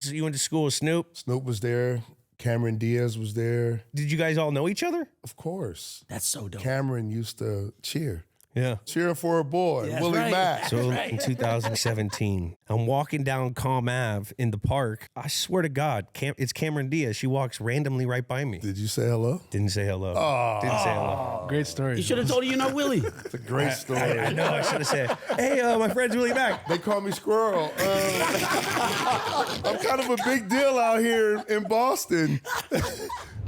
So you went to school with Snoop? Snoop was there. Cameron Diaz was there. Did you guys all know each other? Of course. That's so dope. Cameron used to cheer. Yeah. Cheering for a boy, Yeah, Willie right. Mac. So in 2017, I'm walking down Calm Ave in the park. I swear to God, it's Cameron Diaz. She walks randomly right by me. Did you say hello? Didn't say hello. Didn't say hello. Great story. You should have told her you know Willie. It's a great story. I know. I should have said, hey, my friend's Willie Mac. They call me Squirrel. I'm kind of a big deal out here in Boston.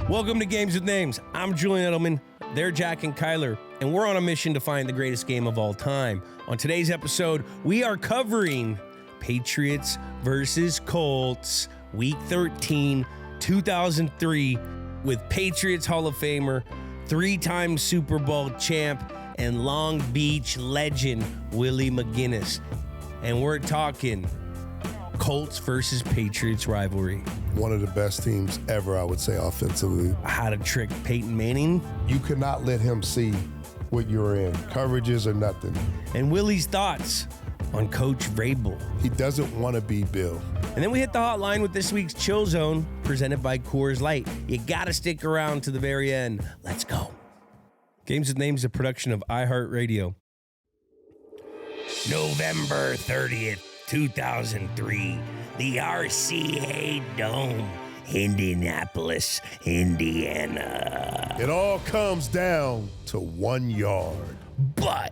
Welcome to Games with Names. I'm Julian Edelman. They're Jack and Kyler, and we're on a mission to find the greatest game of all time. On today's episode, we are covering Patriots versus Colts, Week 13, 2003, with Patriots Hall of Famer, three-time Super Bowl champ, and Long Beach legend, Willie McGinest. And we're talking Colts versus Patriots rivalry. One of the best teams ever, I would say, offensively. How to trick Peyton Manning. You cannot let him see what you're in. Coverages or nothing. And Willie's thoughts on Coach Vrabes. He doesn't want to be Bill. And then we hit the hotline with this week's Chill Zone, presented by Coors Light. You gotta stick around to the very end. Let's go. Games with Names is a production of iHeartRadio. November 30th, 2003, the RCA Dome, Indianapolis, Indiana. It all comes down to 1 yard. But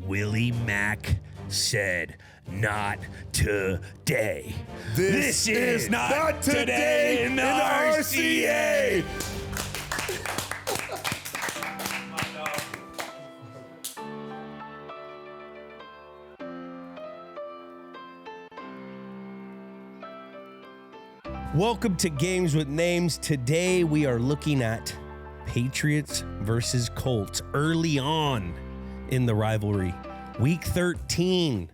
Willie Mac said, not today. This is not today in the RCA. Welcome to Games with Names. Today we are looking at Patriots versus Colts early on in the rivalry. Week 13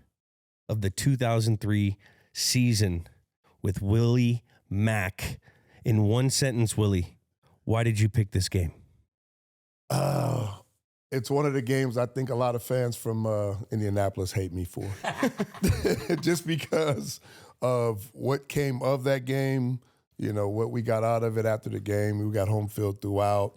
of the 2003 season with Willie Mac. In one sentence, Willie, why did you pick this game? It's one of the games I think a lot of fans from Indianapolis hate me for. Just because of what came of that game, you know, what we got out of it after the game. We got home field throughout,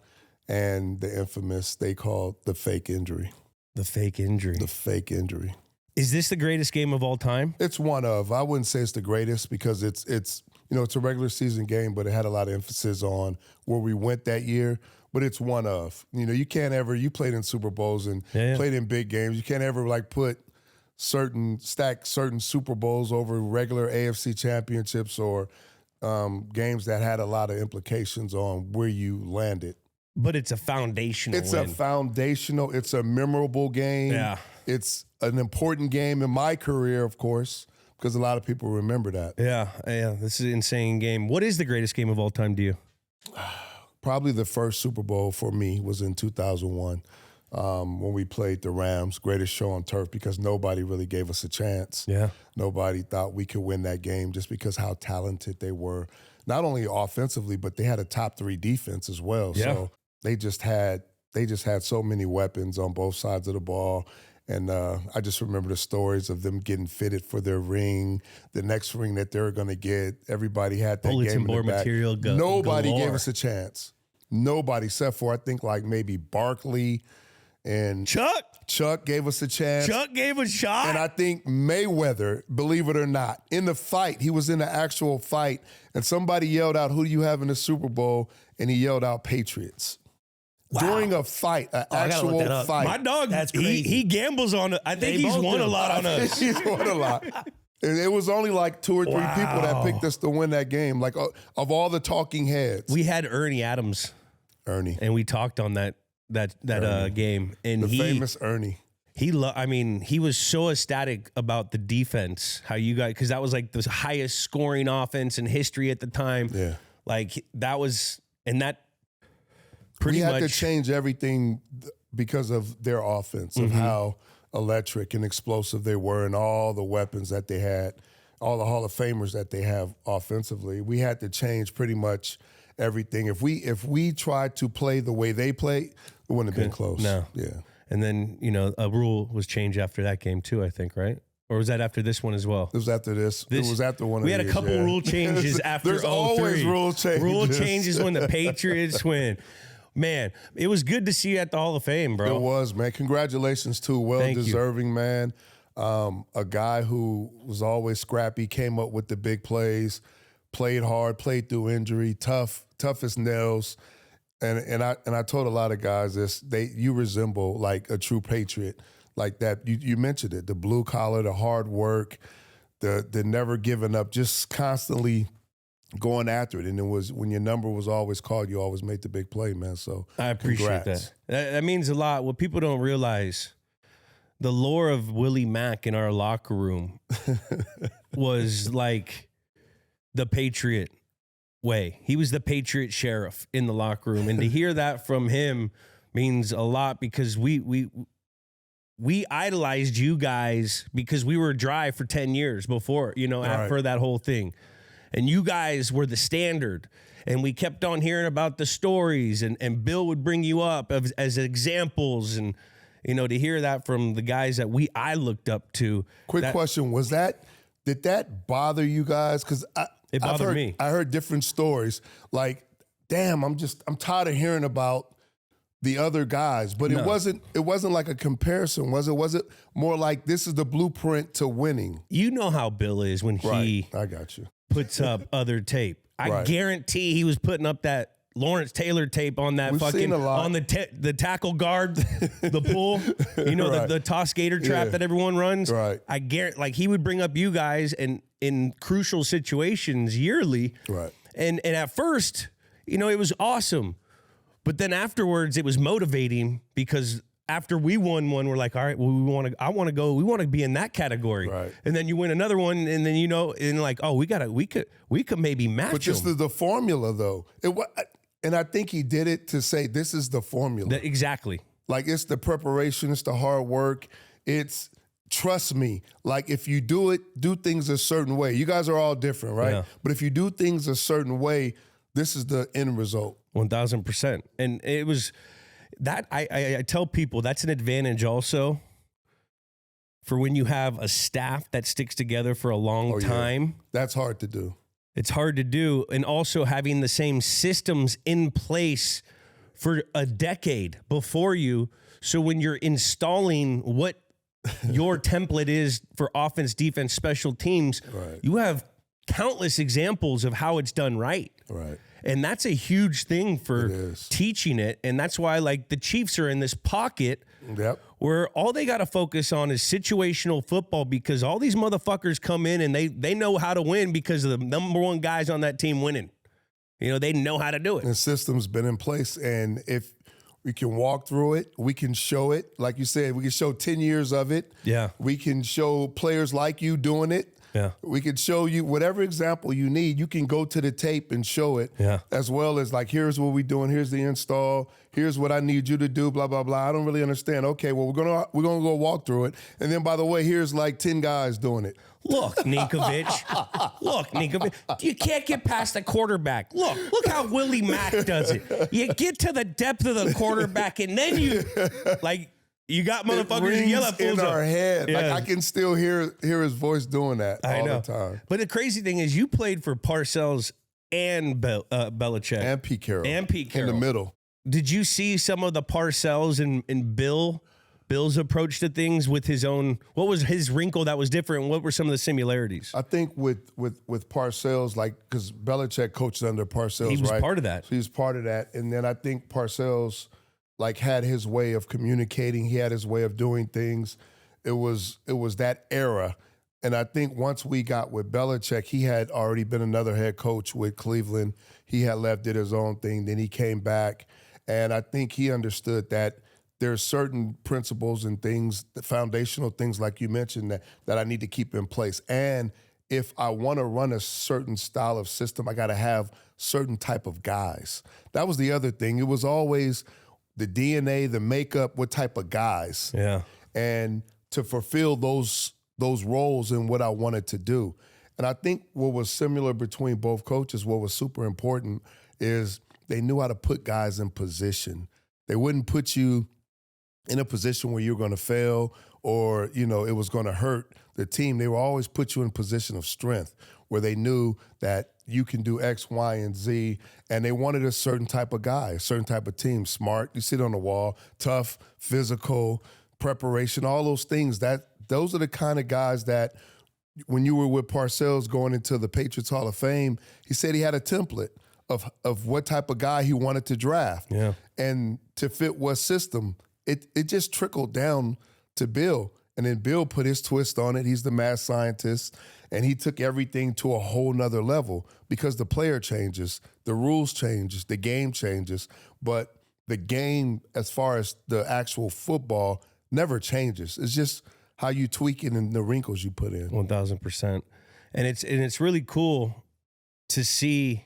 and the infamous, they called the fake injury. The fake injury. The fake injury. Is this the greatest game of all time? It's one of. I wouldn't say it's the greatest because it's you know, it's a regular season game, but it had a lot of emphasis on where we went that year. But it's one of. You know, you can't ever, you played in Super Bowls and played in big games. You can't ever like stack certain Super Bowls over regular AFC championships or games that had a lot of implications on where you landed. But it's a foundational It's win. it's a memorable game. Yeah. It's an important game in my career, of course, because a lot of people remember that. Yeah. This is an insane game. What is the greatest game of all time to you? Probably the first Super Bowl for me was in 2001 when we played the Rams, greatest show on turf, because nobody really gave us a chance. Yeah. Nobody thought we could win that game just because how talented they were, not only offensively, but they had a top 3 defense as well. Yeah. So they just had so many weapons on both sides of the ball. And I just remember the stories of them getting fitted for their ring, the next ring that they were going to get. Everybody had that Bulletin game in board the back. material Nobody galore. gave us a chance. Nobody, except for I think like maybe Barkley and Chuck gave us a chance. Chuck gave a shot. And I think Mayweather, believe it or not, in the fight, he was in the actual fight, and somebody yelled out, "Who do you have in the Super Bowl?" And he yelled out, "Patriots." Wow. During a fight, an I gotta look actual that up. fight. My dog, That's crazy. he gambles on it. I think They he's both won do. a lot on us. He's won a lot. And it was only like 2 or 3 people that picked us to win that game. Like of all the talking heads, We had Ernie Adams, Ernie, and we talked on that game. And the famous Ernie. he was so ecstatic about the defense, how you guys, because that was like the highest scoring offense in history at the time. Yeah. Like that was, and that pretty we much. had to change everything because of their offense, of how electric and explosive they were and all the weapons that they had, all the Hall of Famers that they have offensively. We had to change pretty much everything. If we tried to play the way they played, it wouldn't have been close. No. Yeah. And then, a rule was changed after that game too, I think, right? Or was that after this one as well? It was after this. It was after one of We these. had a couple rule changes after There's always rule changes. Rule changes when the Patriots win. Man, it was good to see you at the Hall of Fame, bro. It was, man. Congratulations, too. Well-deserving, man. A guy who was always scrappy, came up with the big plays, played hard, played through injury, tough as nails. And I told a lot of guys this, you resemble like a true Patriot. Like that, you mentioned it, the blue collar, the hard work, the never giving up, just constantly going after it. And it was when your number was always called, you always made the big play, man. So I appreciate congrats. that means a lot. What people don't realize, the lore of Willie Mac in our locker room was like the Patriot way. He was the Patriot sheriff in the locker room. And to hear that from him means a lot, because we idolized you guys because we were dry for 10 years before, after that whole thing. And you guys were the standard. And we kept on hearing about the stories, and Bill would bring you up as examples. And, to hear that from the guys that I looked up to. Quick question. Did that bother you guys? Because it bothered me. I heard different stories. Like, damn, I'm tired of hearing about the other guys, but it wasn't like a comparison, was it? Was it more like this is the blueprint to winning? You know how Bill is when he I got you. puts up other tape. I guarantee he was putting up that Lawrence Taylor tape on that on the tackle guard, the pull, the toss gator trap that everyone runs. Right. I guarantee, like, he would bring up you guys and in crucial situations yearly. Right. And at first, it was awesome. But then afterwards, it was motivating, because after we won one, we're like, all right, well, we want to be in that category. Right. And then you win another one, and then and like, oh, we could maybe match them. But just the formula, though. And I think he did it to say this is the formula. Exactly. Like, it's the preparation, it's the hard work, it's trust me. Like, if you do things a certain way. You guys are all different, right? Yeah. But if you do things a certain way, this is the end result. 1,000%. And it was that I tell people that's an advantage also for when you have a staff that sticks together for a long time. Yeah. That's hard to do. It's hard to do. And also having the same systems in place for a decade before you. So when you're installing what your template is for offense, defense, special teams, you have countless examples of how it's done right. Right. And that's a huge thing for teaching it. And that's why, like, the Chiefs are in this pocket where all they got to focus on is situational football, because all these motherfuckers come in and they know how to win because of the number one guys on that team winning. They know how to do it. The system's been in place. And if we can walk through it, we can show it. Like you said, we can show 10 years of it. Yeah. We can show players like you doing it. Yeah. We could show you whatever example you need. You can go to the tape and show it, as well as, like, here's what we're doing. Here's the install. Here's what I need you to do, blah, blah, blah. I don't really understand. Okay, well, we're gonna go walk through it. And then, by the way, here's like 10 guys doing it. Look, Ninkovich. You can't get past the quarterback. Look how Willie Mac does it. You get to the depth of the quarterback, and then you got motherfuckers yell at in our head. Yeah. Like, I can still hear his voice doing that all the time. But the crazy thing is, you played for Parcells and Belichick. And Pete Carroll. In the middle. Did you see some of the Parcells and Bill's approach to things with his own? What was his wrinkle that was different? What were some of the similarities? I think with Parcells, like, because Belichick coached under Parcells, he was part of that. So he was part of that. And then I think Parcells, like, had his way of communicating. He had his way of doing things. It was that era. And I think once we got with Belichick, he had already been another head coach with Cleveland. He had left, did his own thing. Then he came back. And I think he understood that there's certain principles and things, the foundational things, like you mentioned, that I need to keep in place. And if I want to run a certain style of system, I got to have certain type of guys. That was the other thing. It was always the DNA, the makeup, what type of guys. Yeah. And to fulfill those roles and what I wanted to do. And I think what was similar between both coaches, what was super important, is they knew how to put guys in position. They wouldn't put you in a position where you're going to fail or, it was going to hurt the team. They will always put you in a position of strength where they knew that you can do X, Y, and Z, and they wanted a certain type of guy, a certain type of team, smart, you sit on the wall, tough, physical, preparation, all those things. Those are the kind of guys that when you were with Parcells going into the Patriots Hall of Fame, he said he had a template of what type of guy he wanted to draft. Yeah. And to fit what system. It just trickled down to Bill. And then Bill put his twist on it. He's the mad scientist. And he took everything to a whole nother level because the player changes, the rules changes, the game changes. But the game, as far as the actual football, never changes. It's just how you tweak it and the wrinkles you put in. 1,000%. And it's really cool to see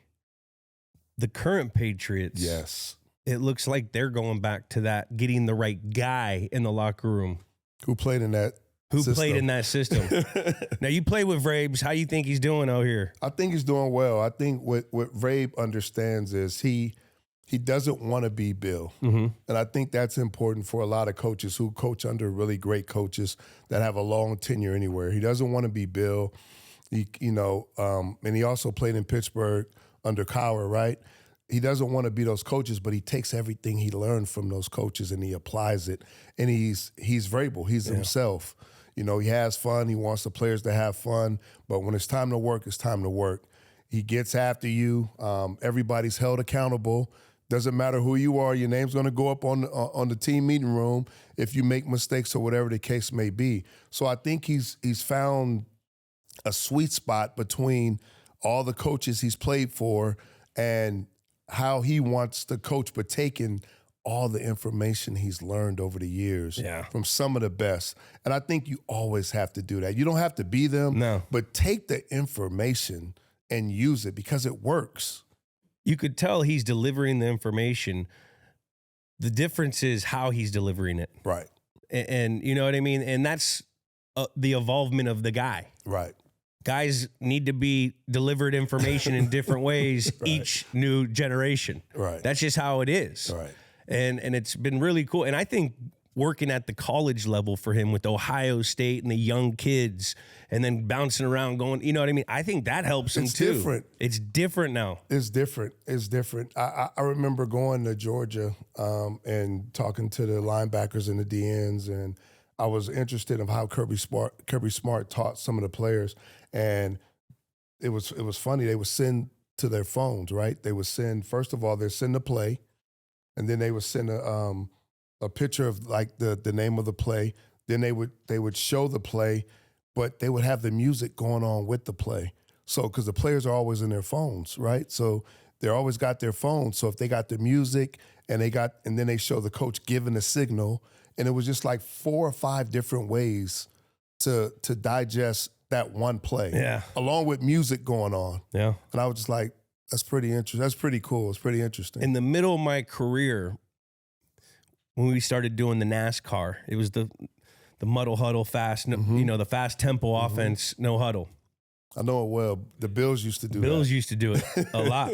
the current Patriots. Yes. It looks like they're going back to that, getting the right guy in the locker room. Who played in that system. Now, you play with Vrabes. How you think he's doing out here? I think he's doing well. I think what Vrabes understands is he doesn't want to be Bill. Mm-hmm. And I think that's important for a lot of coaches who coach under really great coaches that have a long tenure anywhere. He doesn't want to be Bill. And he also played in Pittsburgh under Cowher, right? He doesn't want to be those coaches, but he takes everything he learned from those coaches and he applies it. And he's Vrabel. He's himself. He has fun. He wants the players to have fun. But when it's time to work, it's time to work. He gets after you. Everybody's held accountable. Doesn't matter who you are. Your name's going to go up on the team meeting room if you make mistakes or whatever the case may be. So I think he's found a sweet spot between all the coaches he's played for and how he wants to coach, but taking all the information he's learned over the years from some of the best. And I think you always have to do that. You don't have to be them, but take the information and use it because it works. You could tell he's delivering the information. The difference is how he's delivering it. Right. And you know what I mean? And that's the evolvement of the guy. Right. Guys need to be delivered information in different ways each new generation. Right. That's just how it is. Right. And it's been really cool. And I think working at the college level for him with Ohio State and the young kids and then bouncing around going, you know what I mean? I think that helps him too. Different. It's different now. It's different. It's different. I remember going to Georgia and talking to the linebackers and the DNs, and I was interested in how Kirby Smart taught some of the players. And it was funny. They would send to their phones, right? They would send, first of all, they'd send the play, and then they would send a picture of like the name of the play. Then they would show the play, but they would have the music going on with the play. So because the players are always in their phones, right? So they're always got their phones. So if they got the music and then they show the coach giving a signal, and it was just like 4 or 5 different ways to digest that one play, along with music going on. Yeah. And I was just like, that's pretty interesting. That's pretty cool. It's pretty interesting. In the middle of my career, when we started doing the NASCAR, it was the muddle huddle fast, the fast tempo offense, no huddle. I know it well. The Bills used to do Bills used to do it a lot.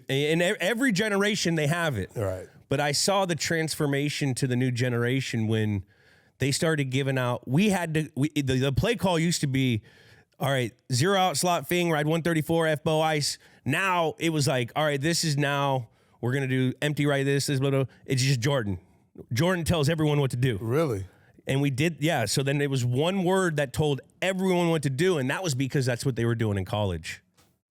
And every generation they have it. Right. But I saw the transformation to the new generation when they started giving out. The play call used to be, all right, 0 out slot fing, ride 134, F-bow ice. Now it was like, all right, this is now, we're going to do empty right this, blah, blah. It's just Jordan. Jordan tells everyone what to do. Really? And we did, so then it was one word that told everyone what to do, and that was because that's what they were doing in college.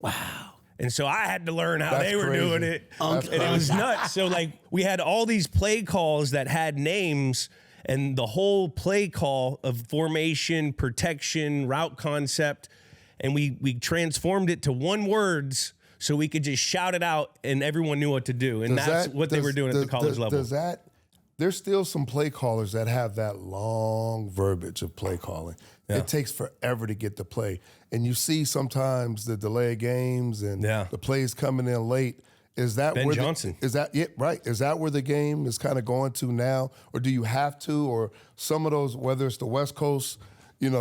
Wow. And so I had to learn how they were doing it. And it was nuts. So like we had all these play calls that had names, and the whole play call of formation, protection, route concept, and we transformed it to one words so we could just shout it out and everyone knew what to do. And that's what they were doing at the college level. There's still some play callers that have that long verbiage of play calling. Yeah. It takes forever to get the play. And you see sometimes the delay of games and the plays coming in late. Is that Ben Johnson? Is that where the game is kind of going to now? Or do you have to? Or some of those, whether it's the West Coast,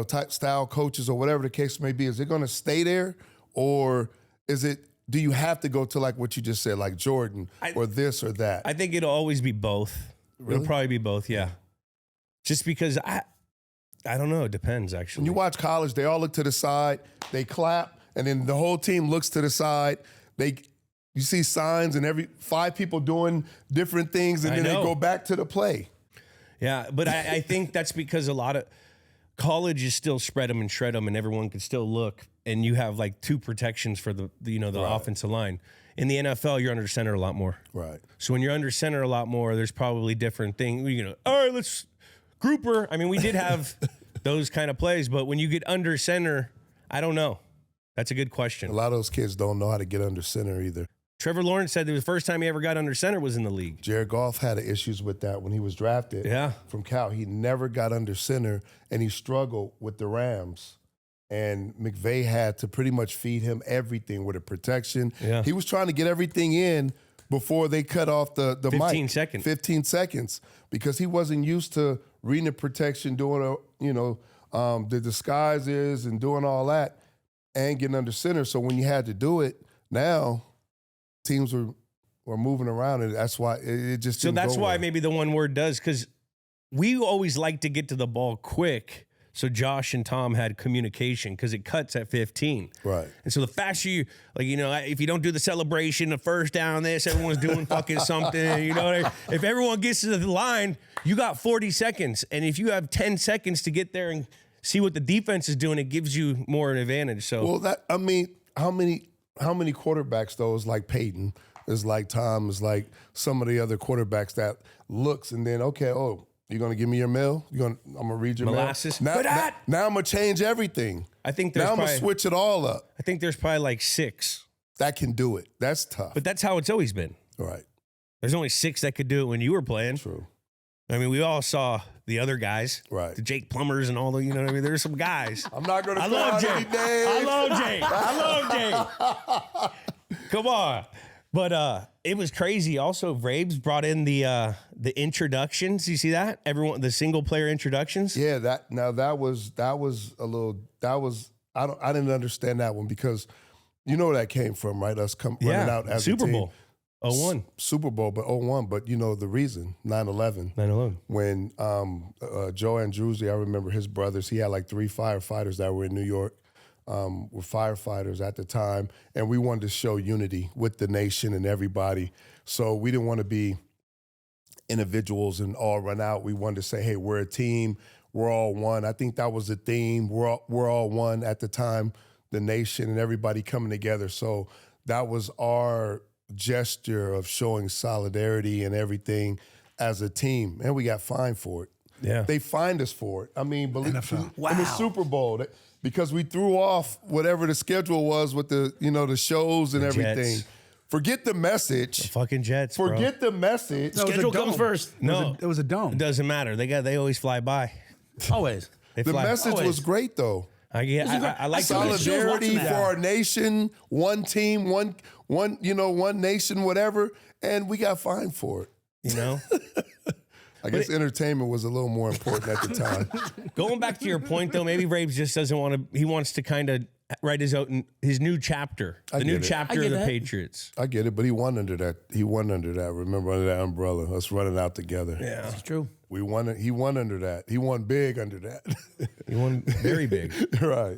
type style coaches or whatever the case may be, is it going to stay there? Or do you have to go to like what you just said, like Jordan or this or that? I think it'll always be both. Really? It'll probably be both, yeah. Just because I don't know. It depends, actually. When you watch college, they all look to the side, they clap, and then the whole team looks to the side. You see signs and 5 people doing different things, and then they go back to the play. Yeah, but I think that's because a lot of college is still spread them and shred them, and everyone can still look, and you have like 2 protections for the offensive line. In the NFL, you're under center a lot more. Right. So when you're under center a lot more, there's probably different things. All right, let's grouper. I mean, we did have those kind of plays, but when you get under center, I don't know. That's a good question. A lot of those kids don't know how to get under center either. Trevor Lawrence said that the first time he ever got under center was in the league. Jared Goff had issues with that when he was drafted from Cal. He never got under center, and he struggled with the Rams. And McVay had to pretty much feed him everything with a protection. Yeah. He was trying to get everything in before they cut off the 15 mic. seconds. 15 seconds. Because he wasn't used to reading the protection, doing the disguises and doing all that and getting under center. So when you had to do it, now teams were moving around, and that's why it just didn't So that's go why well. maybe the one word does, because we always like to get to the ball quick. So Josh and Tom had communication because it cuts at 15. Right. And so the faster you, if you don't do the celebration, the first down, everyone's doing fucking something, if everyone gets to the line, you got 40 seconds. And if you have 10 seconds to get there and see what the defense is doing, it gives you more an advantage. So, how many quarterbacks, though, is like Peyton, is like Tom, is like some of the other quarterbacks that looks and then, you're going to give me your mail? I'm going to read your molasses. Mail? Now I'm going to change everything. I think now I'm going to switch it all up. I think there's probably like 6. That can do it. That's tough. But that's how it's always been. Right. There's only 6 that could do it when you were playing. True. I mean, we all saw the other guys. Right. The Jake Plumbers and all the, There's some guys. I'm not going to call out any names. I love Jake. Come on. But it was crazy. Also, Vrabes brought in the introductions. You see that? The single player introductions. Yeah, that was I didn't understand that one because you know where that came from, right? Us running out as Super a team. Bowl. 01. Super Bowl, but 01. But the reason, 9/11. 9/11. When Joe Andruzzi, I remember his brothers, he had like 3 firefighters that were in New York. Were firefighters at the time, and we wanted to show unity with the nation and everybody. So we didn't want to be individuals and all run out. We wanted to say, hey, we're a team. We're all one. I think that was the theme. We're all one at the time, the nation and everybody coming together. So that was our gesture of showing solidarity and everything as a team, and we got fined for it. Yeah, they fined us for it. I mean, Wow. in the Super Bowl. Because we threw off whatever the schedule was with the shows and everything. Jets. Forget the message. The fucking Jets, bro. Forget the message. No, Schedule comes first. It was a dome. It doesn't matter. They always fly by. Always. The message was great though. I like solidarity for our nation, one team, one nation, whatever, and we got fined for it. I guess entertainment was a little more important at the time. Going back to your point, though, maybe Vrabes just doesn't want to. He wants to kind of write his new chapter, the new chapter of the Patriots. I get it, but he won under that. Remember, under that umbrella, us running out together. Yeah, it's true. We won. He won under that. He won big under that. He won very big. Right.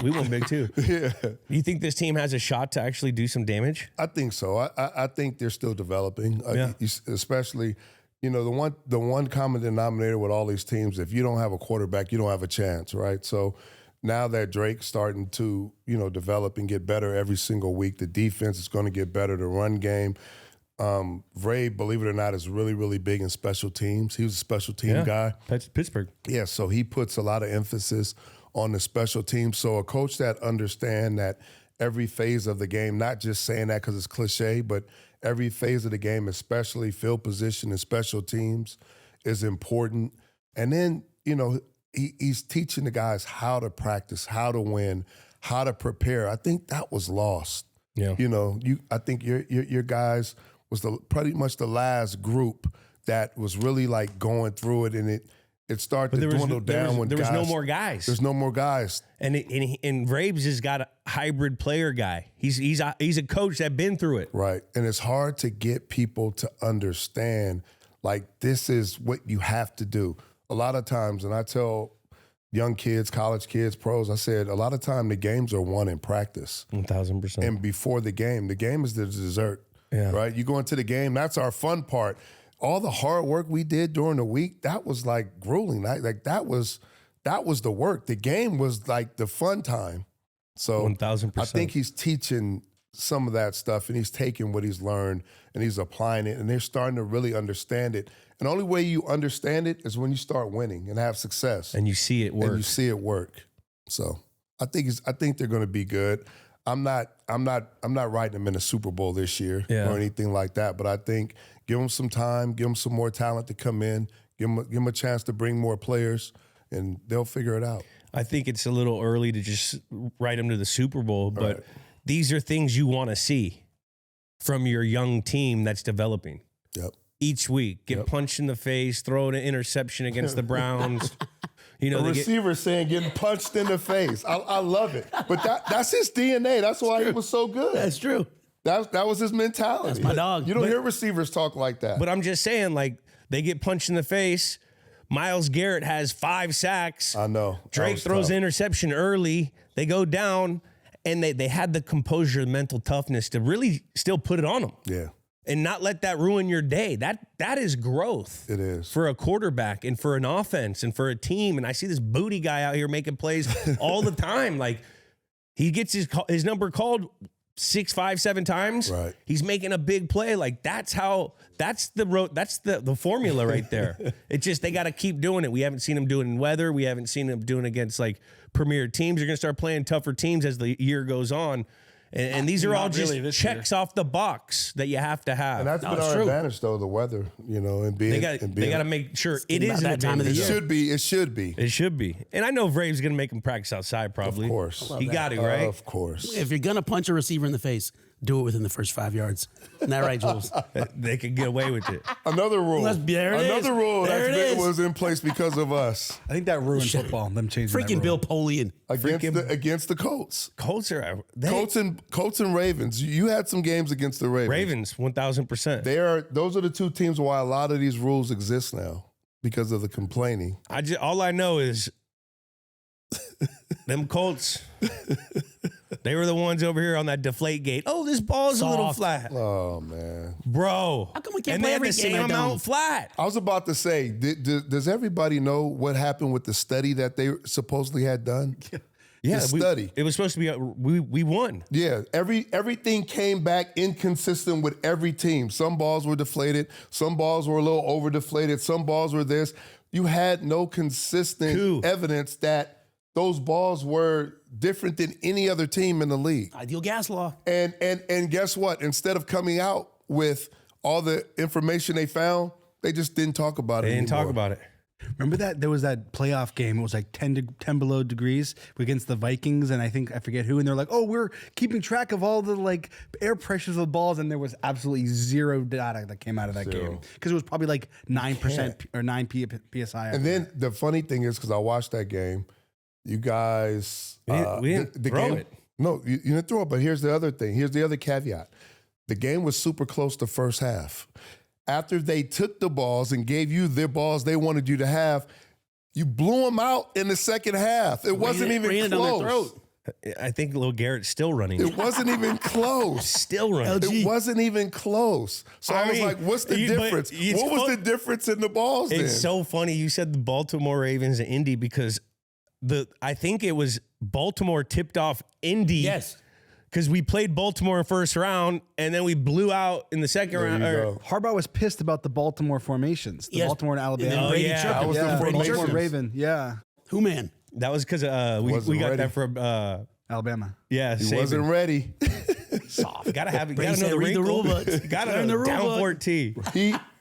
We won big too. Yeah. You think this team has a shot to actually do some damage? I think so. I think they're still developing. Especially. The one common denominator with all these teams, if you don't have a quarterback, you don't have a chance, right? So now that Drake's starting to, develop and get better every single week, the defense is going to get better, the run game. Vrabes, believe it or not, is really, really big in special teams. He was a special team guy. Pittsburgh. Yeah, so he puts a lot of emphasis on the special teams. So a coach that understands that every phase of the game, not just saying that because it's cliche, but every phase of the game, especially field position and special teams, is important. And then, he's teaching the guys how to practice, how to win, how to prepare. I think that was lost. Yeah. I think your guys was pretty much the last group that was really like going through it, and it started to dwindle down when there was no more guys. There's no more guys. And Vrabes has got a hybrid player guy. He's a coach that's been through it. Right. And it's hard to get people to understand, like, this is what you have to do. a lot of times, and I tell young kids, college kids, pros, I said, a lot of time the games are won in practice. 1,000%. And before the game is the dessert, right? You go into the game, that's our fun part. All the hard work we did during the week, that was like grueling. Like that was the work. The game was like the fun time. So 1,000%. I think he's teaching some of that stuff, and he's taking what he's learned and he's applying it, and they're starting to really understand it. And the only way you understand it is when you start winning and have success. And you see it work. And you see it work. So I think they're going to be good. I'm not writing them in a Super Bowl this year or anything like that. But I think give them some time, give them some more talent to come in, give them a chance to bring more players, and they'll figure it out. I think it's a little early to just write them to the Super Bowl, but these are things you want to see from your young team that's developing. Yep. Each week, get punched in the face, throw an interception against the Browns. You know, the receiver saying getting punched in the face. I love it. But that's his DNA. That's why he was so good. That's true. That was his mentality. That's my dog. You don't hear receivers talk like that. But I'm just saying, like, they get punched in the face. Myles Garrett has 5 sacks. I know. Drake throws an interception early. They go down, and they had the composure, mental toughness to really still put it on them. Yeah. And not let that ruin your day. That is growth. It is. For a quarterback and for an offense and for a team. And I see this booty guy out here making plays all the time. Like, he gets his number called 6, 5, 7 times. Right. He's making a big play. Like, that's the formula right there. It's just they got to keep doing it. We haven't seen him do it in weather. We haven't seen him doing it against like premier teams. You're going to start playing tougher teams as the year goes on. And these are all just checks off the box that you have to have. And that's been our advantage, though, the weather, and being. They got to make sure it is that time of the year. It should be. It should be. And I know Vrabes going to make him practice outside probably. Of course. He got it, right? Of course. If you're going to punch a receiver in the face, do it within the first 5 yards. Isn't that right, Jules? They could get away with it. Another rule. Another rule that was in place because of us. I think that ruined football. Them changing Freaking Bill Polian. Against the Colts. Colts and Ravens. You had some games against the Ravens. Ravens, 1,000%. Those are the two teams why a lot of these rules exist now because of the complaining. All I know is them Colts. They were the ones over here on that deflate gate. Oh, this ball's a little flat. Oh, man. Bro. How come we can't play every game? And they had the same amount flat. I was about to say, does everybody know what happened with the study that they supposedly had done? Yeah, the study. It was supposed to be, we won. Yeah, everything came back inconsistent with every team. Some balls were deflated. Some balls were a little over deflated. Some balls were this. You had no consistent evidence that those balls were different than any other team in the league. Ideal gas law. And guess what? Instead of coming out with all the information they found, they just didn't talk about it anymore. They didn't talk about it. Remember that? There was that playoff game. It was like 10 below degrees against the Vikings, and I forget who. And they're like, "Oh, we're keeping track of all the like air pressures of the balls," and there was absolutely zero data that came out of that game because it was probably like 9% or 9 psi. And then the funny thing is, because I watched that game, you guys, we didn't throw it. No, you didn't throw it. But here's the other thing. Here's the other caveat. The game was super close the first half. After they took the balls and gave you their balls they wanted you to have, you blew them out in the second half. It wasn't even close. I think little Garrett's still running. It wasn't even close. Still running. It wasn't even close. So I was like, what's the difference? What was the difference in the balls then? It's so funny you said the Baltimore Ravens and Indy because I think it was Baltimore tipped off Indy. Yes. Because we played Baltimore in first round, and then we blew out in the second round. Harbaugh was pissed about the Baltimore formations. The Baltimore and Alabama. Oh, yeah. That was the formation. Baltimore Raven, yeah. Who, man? That was because we got that from Alabama. Yeah, he wasn't ready. Soft. Gotta have it. Gotta know the rule books. Gotta know the downport T.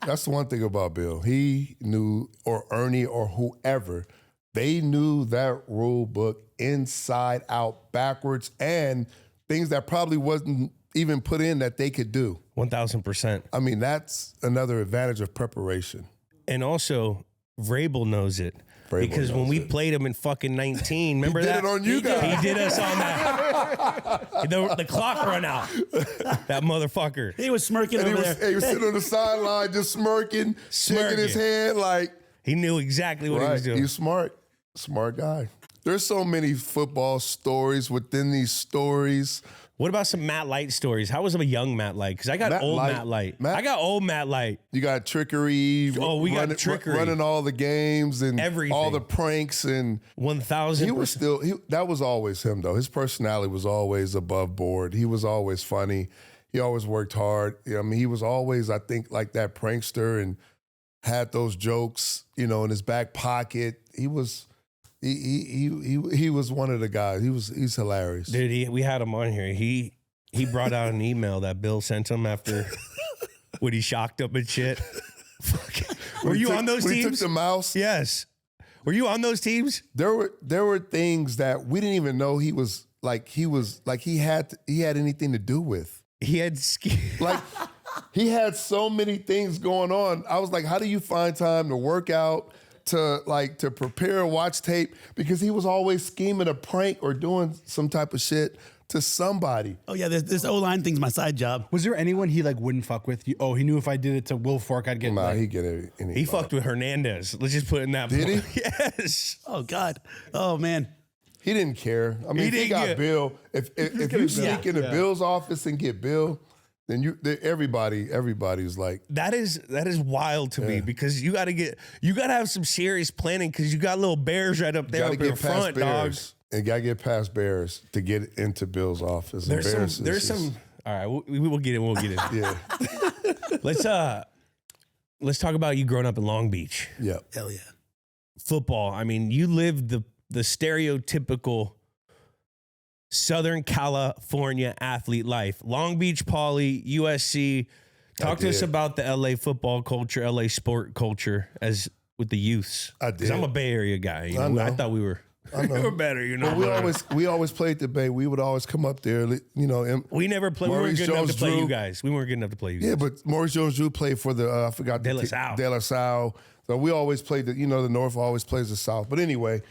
That's the one thing about Bill. He knew, or Ernie, or whoever, they knew that rule book inside out, backwards, and things that probably wasn't even put in that they could do. 1,000%. I mean, that's another advantage of preparation. And also, Vrabel knows it. Because when we played him in fucking 19, remember he that? Did it on you guys. He did us on that. the clock run out. That motherfucker. He was smirking over there. He was sitting on the sideline just smirking, shaking his head like, He knew exactly what he was doing. He's smart guy. There's so many football stories within these stories. What about some Matt Light stories? How was a young Matt Light? Because I got old Matt Light. I got old Matt Light. You got trickery. Oh, we got trickery. Running all the games and everything. All the pranks and 1,000%. He was still, that was always him though. His personality was always above board. He was always funny. He always worked hard. I mean, he was always, I think, like that prankster and had those jokes, in his back pocket. He was one of the guys. He's hilarious. Dude, we had him on here. He brought out an email that Bill sent him after when he shocked up and shit. Were you on those teams? He took the mouse. Yes. Were you on those teams? There were things that we didn't even know he had anything to do with. He had he had so many things going on. I was like, how do you find time to work out, to prepare and watch tape? Because he was always scheming a prank or doing some type of shit to somebody. Oh yeah, this O-line thing's my side job. Was there anyone he wouldn't fuck with? He knew if I did it to Will Fork, I'd get. Nah, he'd get anybody. He fucked with Hernandez. Let's just put it in that. Did he? Yes. Oh God. Oh man. He didn't care. I mean, if he got Bill, if you sneak into Bill's office and get Bill, then everybody's like, that is wild to me, because you got to have some serious planning, because you got little bears right up there up in front, dogs. And got to get past bears to get into Bill's office. There's some. All right, we'll get in. We'll get in. Yeah. Let's talk about you growing up in Long Beach. Yeah. Hell yeah. Football. I mean, you lived the stereotypical Southern California athlete life. Long Beach Poly, USC. Talk to us about the LA football culture, LA sport culture as with the youths. I did. Because I'm a Bay Area guy. I thought we were better, But we always played the Bay. We would always come up there, we never played. We weren't good enough to play you guys. We weren't good enough to play you guys. Yeah, but Maurice Jones-Drew played for the, I forgot. De La Salle. De La Salle. So we always played the North always plays the South. But anyway,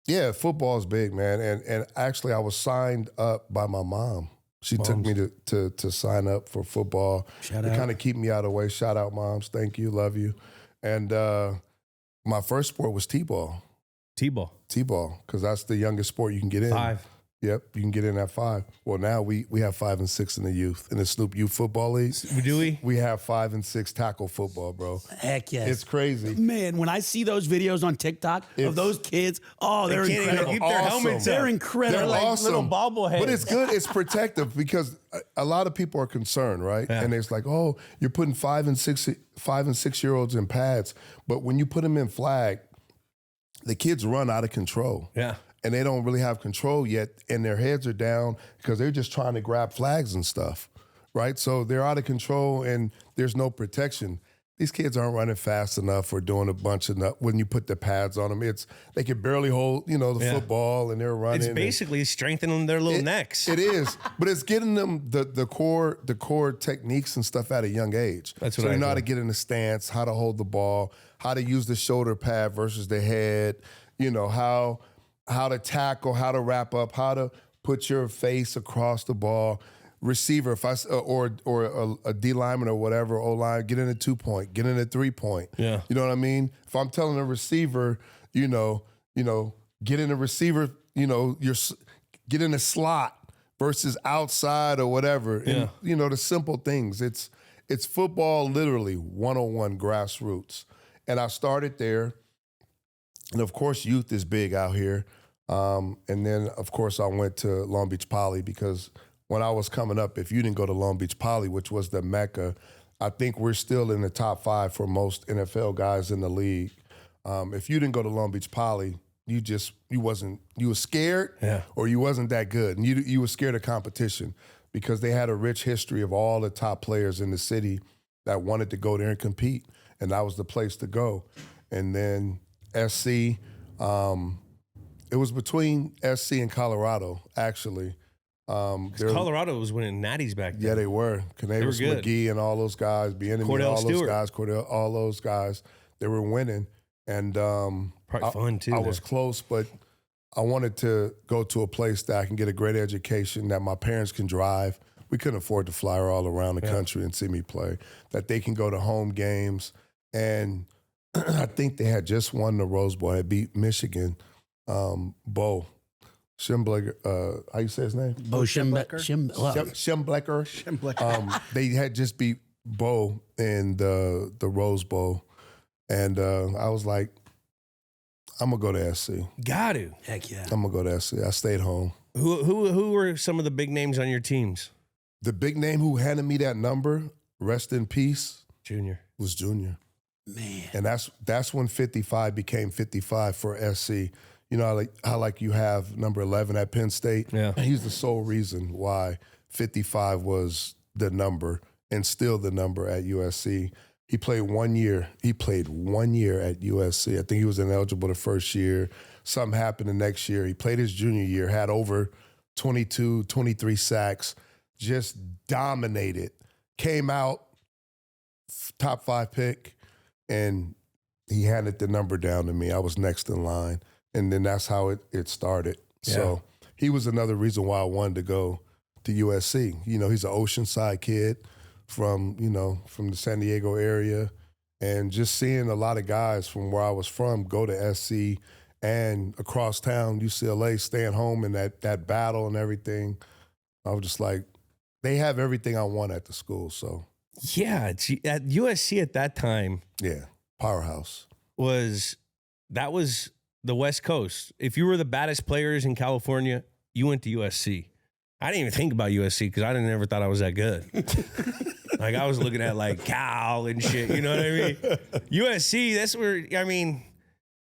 yeah, football is big, man. And actually, I was signed up by my mom. She took me to sign up for football. Shout to out. kind of keep me out of the way. Shout out, moms. Thank you. Love you. And my first sport was T-ball. T-ball, because that's the youngest sport you can get in. 5. Yep, you can get in at 5. Well, now we have 5 and 6 in the youth. In the Snoop Youth Football League. Do we? We have 5 and 6 tackle football, bro. Heck yes. It's crazy. Man, when I see those videos on TikTok of those kids, they're They can't even incredible. keep their helmets up. They're incredible. They're like awesome. little bobbleheads. But it's good. It's protective, because a lot of people are concerned, right? Yeah. And it's like, oh, you're putting 5 and 6 year olds in pads, but when you put them in flag, the kids run out of control. Yeah. And they don't really have control yet, and their heads are down because they're just trying to grab flags and stuff, right? So they're out of control, and there's no protection. These kids aren't running fast enough or doing a bunch of when you put the pads on them. They can barely hold, the football, and they're running. It's basically strengthening their little necks. It is, but it's getting them the core techniques and stuff at a young age. That's what so I they know how thought. to get in the stance, how to hold the ball, how to use the shoulder pad versus the head. How to tackle, how to wrap up, how to put your face across the ball. Receiver, or a D lineman or whatever, O line, get in a 2-point, get in a 3-point. Yeah. You know what I mean? If I'm telling a receiver, get in a receiver, get in a slot versus outside or whatever. Yeah. And, the simple things. It's football, literally 101 grassroots. And I started there. And of course, youth is big out here. And then, of course, I went to Long Beach Poly, because when I was coming up, if you didn't go to Long Beach Poly, which was the Mecca, I think we're still in the top 5 for most NFL guys in the league. If you didn't go to Long Beach Poly, you were scared, or you wasn't that good. And you were scared of competition, because they had a rich history of all the top players in the city that wanted to go there and compete. And that was the place to go. And then SC, it was between SC and Colorado, actually. Colorado was winning natties back then. Yeah, they were. Canavis good. McGee and all those guys, Cordell, all those guys, they were winning. And Probably fun, too. I was close, but I wanted to go to a place that I can get a great education, that my parents can drive. We couldn't afford to fly her all around the country and see me play. That they can go to home games and I think they had just won the Rose Bowl. Had beat Michigan. Bo Schemblecker, how you say his name? Bo Schemblecker. Schemblecker. They had just beat Bo in the Rose Bowl, and I was like, I'm gonna go to SC. Got to. Heck yeah. I'm gonna go to SC. I stayed home. Who were some of the big names on your teams? The big name who handed me that number, rest in peace, Junior. was Junior. Man. And that's when 55 became 55 for SC. You know, how you have number 11 at Penn State. Yeah. He's the sole reason why 55 was the number and still the number at USC. He played 1 year. He played 1 year at USC. I think he was ineligible the first year. Something happened the next year. He played his junior year, had over 22, 23 sacks, just dominated. Came out, top 5 pick, and he handed the number down to me. I was next in line. And then that's how it started. Yeah. So he was another reason why I wanted to go to USC. You know, he's an Oceanside kid from the San Diego area. And just seeing a lot of guys from where I was from go to SC and across town, UCLA, staying home in that battle and everything, I was just like, they have everything I want at the school. So yeah, it's, at USC at that time, yeah, powerhouse. That was the West Coast. If you were the baddest players in California, you went to USC. I didn't even think about USC because I never thought I was that good. Like I was looking at like Cal and shit. You know what I mean? USC. That's where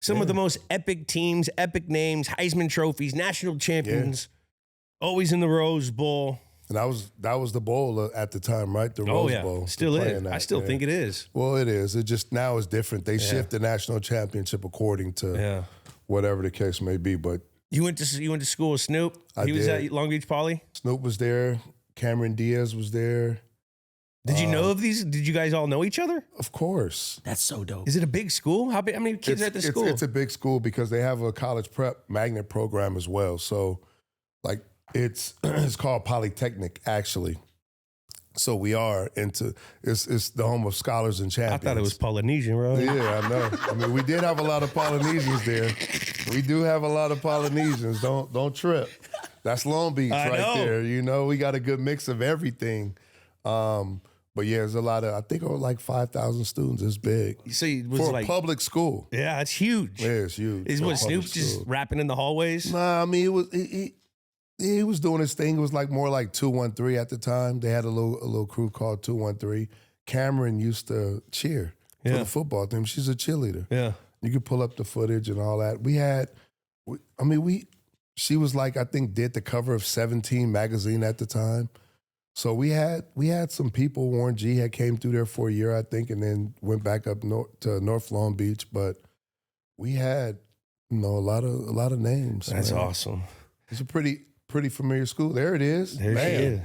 some of the most epic teams, epic names, Heisman trophies, national champions, always in the Rose Bowl. And that was the bowl at the time, right? The Rose Bowl. Still is. I still think it is. Well, it is. It just now is different. They shift the national championship according to whatever the case may be. But you went to school with Snoop. He was at Long Beach Poly. Snoop was there. Cameron Diaz was there. Did you know of these? Did you guys all know each other? Of course. That's so dope. Is it a big school? How many kids are at the school? It's a big school because they have a college prep magnet program as well. So, like, it's called Polytechnic, actually. So we are into it's the home of scholars and champions. I thought it was Polynesian, bro. Yeah, I know. I mean, we did have a lot of Polynesians there. We do have a lot of Polynesians. Don't trip. That's Long Beach there. You know, we got a good mix of everything. But yeah, there's a lot of, I think it was like 5,000 students. It's big. So it was for like a public school. Yeah, it's huge. Yeah, it's huge. Is what Snoop just rapping in the hallways? Nah, I mean he was doing his thing. It was like more like 213 at the time. They had a little crew called 213. Cameron used to cheer for the football team. She's a cheerleader. Yeah, you could pull up the footage and all that. She was like, I think did the cover of 17 magazine at the time. So we had some people. Warren G had came through there for a year, I think, and then went back up to North Long Beach. But we had, a lot of names. That's awesome. It's a pretty familiar school. There it is. There she is.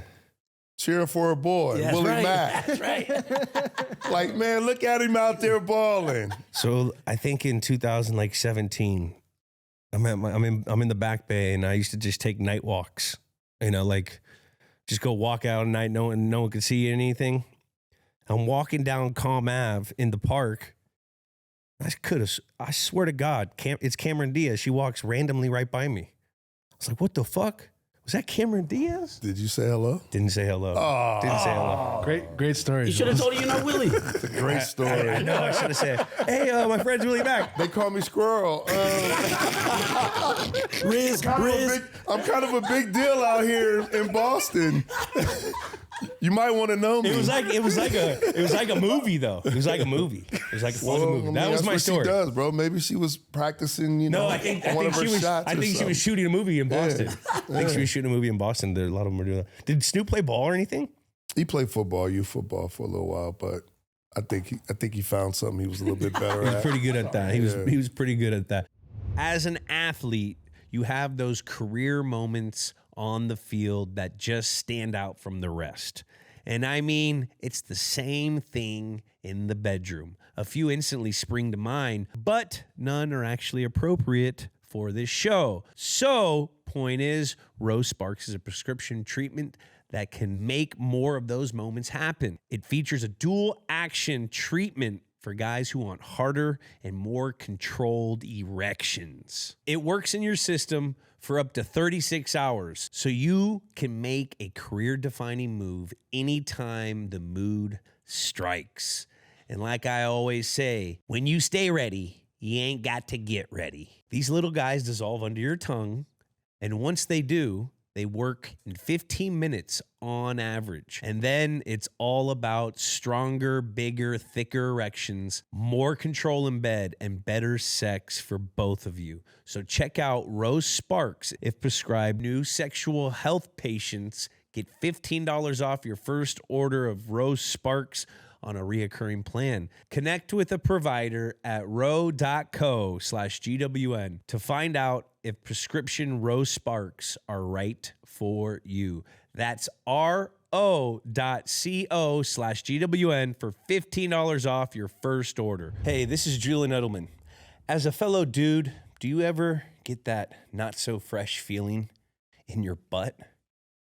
Cheering for a boy, yeah, Willie right. Mac. That's right. Like, man, look at him out there balling. So I think in 2017, I'm in the back bay, and I used to just take night walks. Just go walk out at night, no one could see anything. I'm walking down Calm Ave in the park. I swear to God, it's Cameron Diaz. She walks randomly right by me. I was like, what the fuck? Was that Cameron Diaz? Did you say hello? Didn't say hello. Oh. Didn't say hello. Great story. You should have told her Willie. It's a great story. I know. I should have said, hey, my friend's Willie Mac. They call me Squirrel. Riz. I'm kind of a big deal out here in Boston. You might want to know me. It was like a movie though. It was like a movie. It was like a movie. That was my story. She does, bro. Maybe she was practicing. No, I think she was shooting a movie in Boston. I think she was shooting a movie in Boston. A lot of them were doing that. Did Snoop play ball or anything? He played youth football for a little while, but I think he found something he was a little bit better at. He was pretty good at that. He was pretty good at that. As an athlete, you have those career moments on the field that just stand out from the rest. And I mean, it's the same thing in the bedroom. A few instantly spring to mind, but none are actually appropriate for this show. So, point is, Rose Sparks is a prescription treatment that can make more of those moments happen. It features a dual action treatment for guys who want harder and more controlled erections. It works in your system for up to 36 hours, so you can make a career-defining move anytime the mood strikes. And like I always say, when you stay ready, you ain't got to get ready. These little guys dissolve under your tongue, and once they do, they work in 15 minutes on average. And then it's all about stronger, bigger, thicker erections, more control in bed, and better sex for both of you. So check out Rose Sparks. If prescribed, new sexual health patients get $15 off your first order of Rose Sparks on a reoccurring plan. Connect with a provider at ro.co/GWN to find out if prescription Rose Sparks are right for you. That's ro.co/GWN for $15 off your first order. Hey, this is Julian Edelman. As a fellow dude, do you ever get that not so fresh feeling in your butt?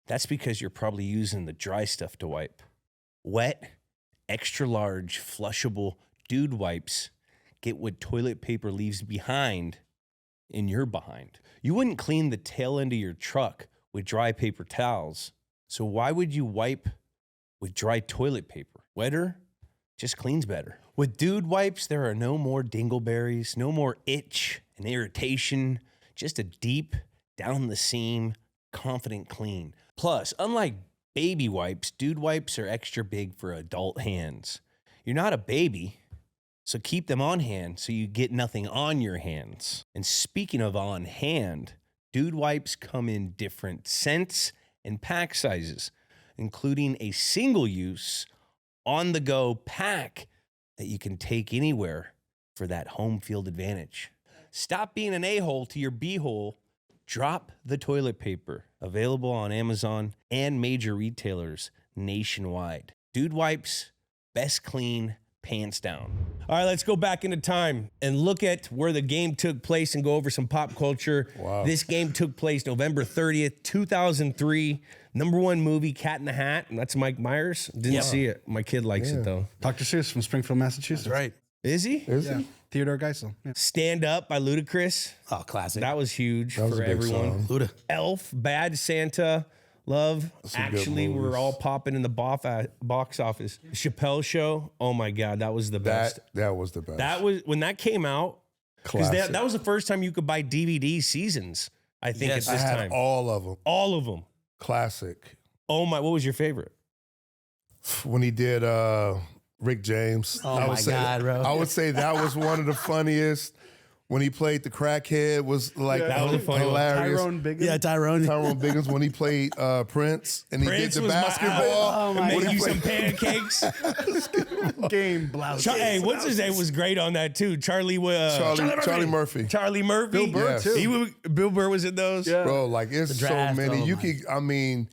That's because you're probably using the dry stuff to wipe. Wet, extra large, flushable dude wipes get what toilet paper leaves behind in your behind. You wouldn't clean the tail end of your truck with dry paper towels, so why would you wipe with dry toilet paper? Wetter just cleans better. With dude wipes, there are no more dingleberries, no more itch and irritation, just a deep, down the seam, confident clean. Plus, unlike baby wipes, dude wipes are extra big for adult hands. You're not a baby, so keep them on hand so you get nothing on your hands. And speaking of on hand, dude wipes come in different scents and pack sizes, including a single-use, on-the-go pack that you can take anywhere for that home field advantage. Stop being an a-hole to your b-hole. Drop the toilet paper. Available on Amazon and major retailers nationwide. Dude wipes, best clean, pants down. All right, let's go back into time and look at where the game took place and go over some pop culture. Wow. This game took place November 30th, 2003. Number one movie, Cat in the Hat. And that's Mike Myers. Didn't see it. My kid likes it, though. Dr. Seuss from Springfield, Massachusetts. That's right. Is he? Is he? Theodore Geisel. Yeah. Stand Up by Ludacris. Oh, classic. That was huge That was for a big everyone. song. Luda. Elf, Bad Santa, Love. some good Actually, we're movies. all popping in the box office. Chappelle Show. Oh my God, that was the best. That was the best. That was when that came out. Because Classic. that was the first time you could buy DVD seasons. I think Yes. at I this had time, all of them. all of them. Classic. Oh my! What was your favorite? When he did Rick James. Oh I would my say God, bro. I would say that was one of the funniest. When he played the crackhead was like That was a funny one. hilarious. Tyrone Biggins. Yeah, Tyrone. Tyrone Biggins when he played Prince and he Prince did the was my- basketball. Oh my when Make he you some played- pancakes. Game blouse. Hey, what's his name was great on that too. Charlie Murphy. Charlie Murphy. Bill Burr, Yes. too. Bill Burr was in those. Yeah. Bro, like it's so draft, many. oh You my. could, I mean,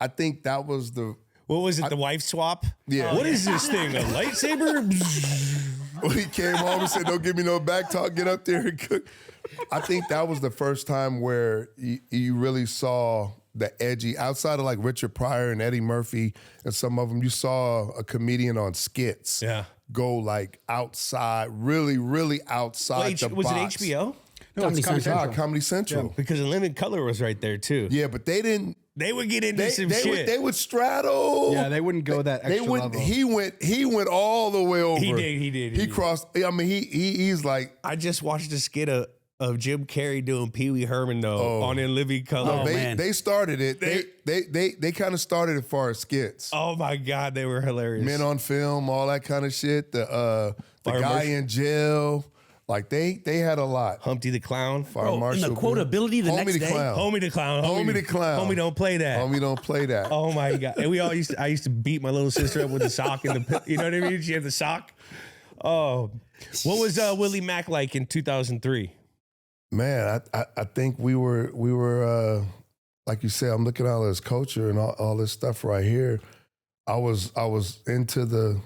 I think that was the What was it? The wife swap? Yeah. What is this thing? A lightsaber? when he came home and said, "Don't give me no back talk. Get up there and cook." I think that was the first time where you really saw the edgy, outside of like Richard Pryor and Eddie Murphy and some of them, you saw a comedian on skits Yeah. go like outside, really, really outside the was box. it HBO? No, it's Comedy Comedy Central. Central. Comedy Central. Because Unlimited Color was right there too. Yeah, but they didn't. They would get into some shit. They would straddle. Yeah, they wouldn't go that They extra wouldn't. level. He went all the way over. He did. He crossed. I mean, he's like. I just watched a skit of Jim Carrey doing Pee Wee Herman though on In Living Color. Oh, man. They started it. They kind of started it for skits. Oh my God, they were hilarious. Men on Film, all that kind of shit. The Fire guy marshal. in jail, like they had a lot. Humpty the Clown. Fire Bro, and marshal, the quotability the Homie next the day. Clown. Homie the Clown. Homie the Clown. Homie don't play that. Homie don't play that. Oh my God. And I used to beat my little sister up with the sock and the, you know what I mean? She had the sock. Oh, what was Willie Mac like in 2003? Man, I think we were like you said, I'm looking at all this culture and all this stuff right here. I was into the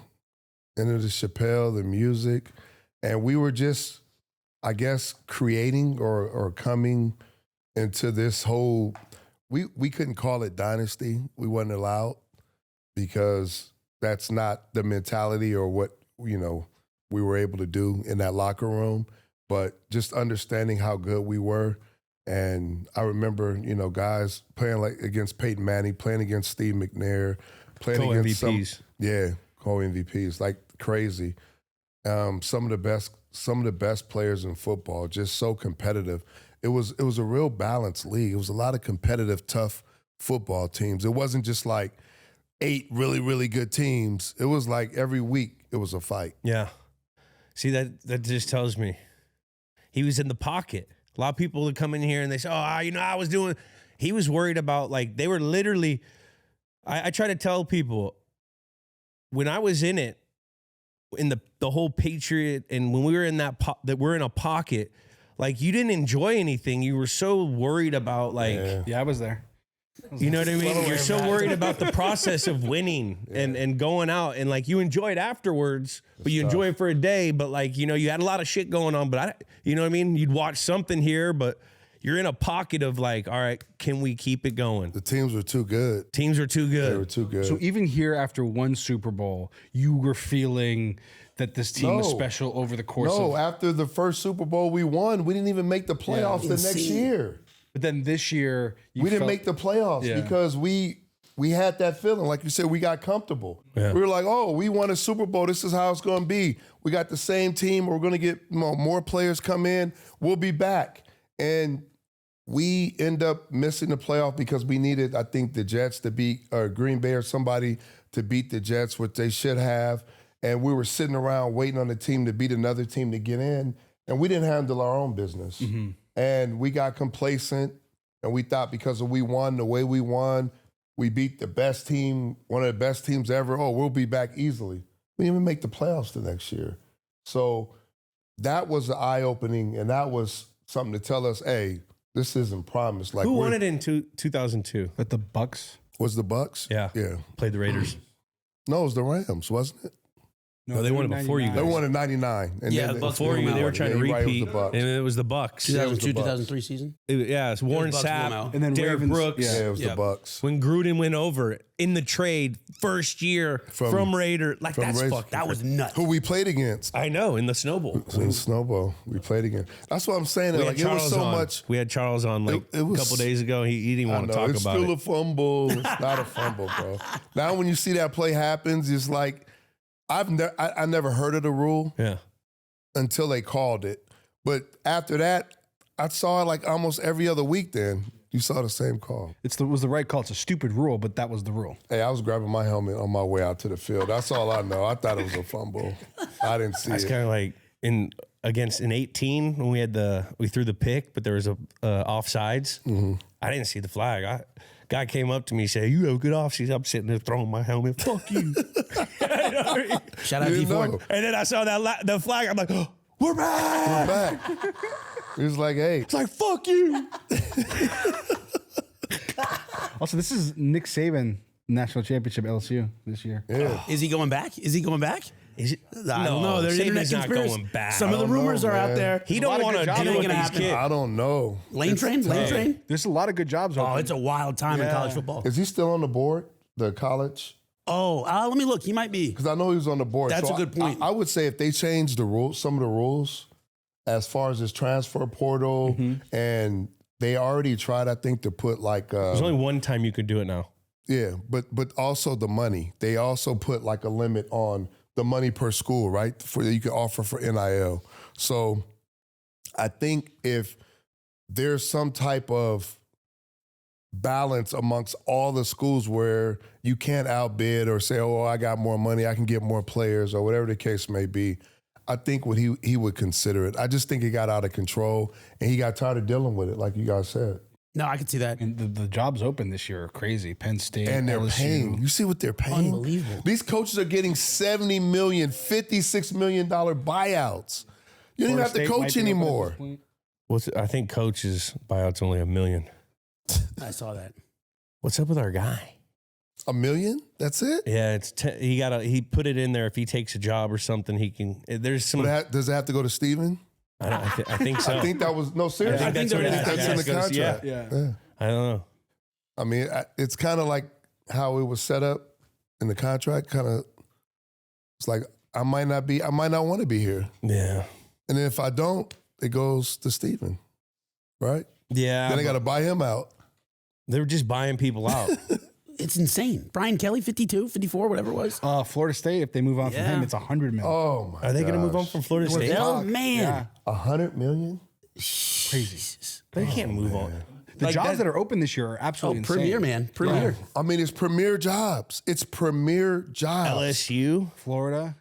Chappelle, the music, and we were just, I guess, creating or coming into this whole. We couldn't call it dynasty. We wasn't allowed because that's not the mentality or what we were able to do in that locker room, but just understanding how good we were. And I remember, guys playing like against Peyton Manning, playing against Steve McNair, playing against MVPs. co-MVPs, like crazy. Some of the best players in football, just so competitive. It was a real balanced league. It was a lot of competitive, tough football teams. It wasn't just like 8 really, really good teams. It was like every week it was a fight. Yeah. See, that just tells me he was in the pocket. A lot of people would come in here and they say, I was doing. He was worried about, like, they were literally. I try to tell people when I was in it, in the whole Patriot, and when we were in that we're in a pocket, like, you didn't enjoy anything. You were so worried about, like, Yeah, I was there. you know what I mean? You're so worried about the process of winning and going out, and like, you enjoy it afterwards, but you enjoy it for a day. But like, you had a lot of shit going on, but you know what I mean? You'd watch something here, but you're in a pocket of like, all right, can we keep it going? The teams were too good. Teams are too good. They were too good. So even here, after one Super Bowl, you were feeling that this team was special over the course of... No, after the first Super Bowl we won, we didn't even make the playoffs the next year. But then this year... We didn't make the playoffs because we had that feeling. Like you said, we got comfortable. Yeah. We were like, we won a Super Bowl. This is how it's going to be. We got the same team. We're going to get more players come in. We'll be back. And we end up missing the playoff because we needed, I think, the Jets to beat, or Green Bay or somebody to beat the Jets, which they should have. And we were sitting around waiting on the team to beat another team to get in. And we didn't handle our own business. Mm-hmm. And we got complacent. And we thought because we won the way we won, we beat the best team, one of the best teams ever. We'll be back easily. We didn't even make the playoffs the next year. So that was the eye-opening, and that was something to tell us, hey, this isn't promised. Like, who won it in 2002? But the Bucks? Was the Bucks? Yeah. Played the Raiders. No, it was the Rams, wasn't it? No, they won it before you guys. They won in 99. And Yeah, then the Bucks before you, they were trying to repeat, It was the Bucks. and it was the Bucks. 2002, 2003 season? It's Warren Bucks blew them Sapp, out. And then Derek Ravens, Brooks. Yeah, it was the Bucks. When Gruden went over in the trade, first year from Raider, like, that's Raiders. fucking. That was nuts. Who we played against. I know, in the Snow Bowl. In the Snow Bowl, we played against. That's what I'm saying. Like, it was so much. We had Charles on like It was, a couple days ago. He didn't want to talk it's about still it. a fumble. It's not a fumble, bro. Now when you see that play happens, it's like, I never heard of the rule until they called it. But after that, I saw it like almost every other week then. You saw the same call. It was the right call. It's a stupid rule, but that was the rule. Hey, I was grabbing my helmet on my way out to the field. That's all I know. I thought it was a fumble. I didn't see That's it. kind of like in 18 when we threw the pick, but there was a offsides. Mm-hmm. I didn't see the flag. Guy came up to me and said, "You have a good offseason." I'm sitting there throwing my helmet. Fuck you. Shout out D Ford. And then I saw the flag. I'm like, oh, we're back. We're back. He was like, hey. It's like, fuck you. Also, this is Nick Saban National Championship LSU this year. Yeah. Is he going back? Is he going back? I don't know. There's internet Saban's not conspiracy. going back. Some of the rumors are out there. He don't want to deal with these kids. I don't know. Lane train? There's a lot of good jobs. Oh, it's a wild time in college football. Is he still on the board, the college? Oh, let me look. He might be. Because I know he was on the board. That's a good point. I would say if they change the rules, some of the rules, as far as this transfer portal, and they already tried, I think, to put like... There's only one time you could do it now. Yeah, but also the money. They also put like a limit on the money per school, right? For you can offer for NIL. So I think if there's some type of balance amongst all the schools where you can't outbid or say, oh, I got more money, I can get more players, or whatever the case may be, I think he would consider it. I just think it got out of control and he got tired of dealing with it, like you guys said. No, I can see that. And the jobs open this year are crazy. Penn State, and they're LSU. paying. You see what they're paying? Unbelievable. These coaches are getting $70 million, $56 million buyouts. You don't even have to coach anymore. I think coach's buyout's only $1 million. I saw that. What's up with our guy? $1 million? That's it? Yeah, he put it in there. If he takes a job or something, he can. There's some. Does it have to go to Steven? I think so. I think that was seriously. I think that's in the contract. Yeah. I don't know. I mean, it's kind of like how it was set up in the contract. It's like I might not want to be here. Yeah. And then if I don't, it goes to Steven, right? Yeah. Then I got to buy him out. They're just buying people out. It's insane. Brian Kelly, 52, 54, whatever it was. Florida State, if they move on from him, it's $100 million. Oh my! Are they going to move on gosh. from Florida State? Oh, man. Yeah. $100 million? Crazy. They can't move on. The jobs that are open this year are absolutely insane. Premier, man. Premier. I mean, it's premier jobs. It's premier jobs. LSU, Florida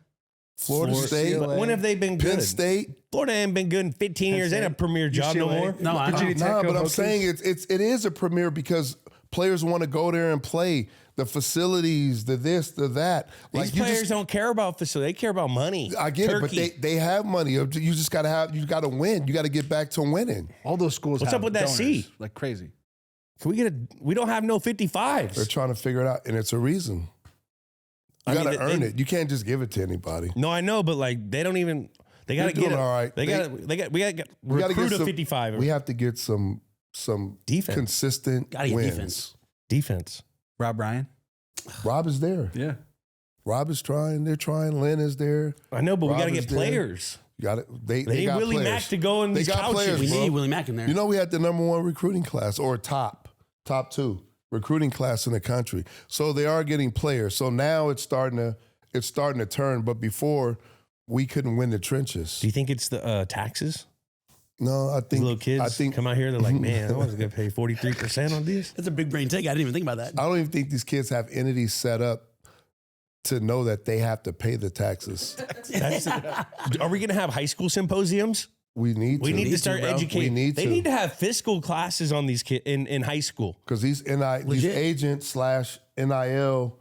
State. UCLA. when have they been good? Penn State. Florida ain't been good in 15 years. Ain't a premier job no UCLA. more. No, I Virginia Tech, Nah, but I'm Hokies. saying it is a premier because players want to go there and play. The facilities, the this, the that. These players don't care about facility. They care about money. I get Turkey. it, but they have money. You just got to win. You got to get back to winning. All those schools What's have up with that donors, C? like crazy. Can we we don't have no 55s. They're trying to figure it out, and it's a reason. You got to earn it. You can't just give it to anybody. No, I know, but like they don't even. They got to They're get doing it. all right. We got to recruit a 55. We have to get some Defense. consistent Gotta get wins. Defense. Rob Ryan. Rob is there. Yeah. Rob is trying. They're trying. Lynn is there. I know, but we got to Rob get is there. players. You got it. They need got Willie players. Mac to go in They these got couches. players, We bro. need Willie Mac in there. You know, we had the #1 recruiting class or top 2 recruiting class in the country. So they are getting players. So now it's starting to turn. But before, we couldn't win the trenches. Do you think it's the taxes? No, I These think little kids I think come out here, they're like, man, I was going to pay 43% on these. That's a big brain take. I didn't even think about that. I don't even think these kids have entities set up to know that they have to pay the taxes. Are we going to have high school symposiums? We need to. We need to start bro. educating. We need They to. need to have fiscal classes on these kids in high school. Because these agents / NIL,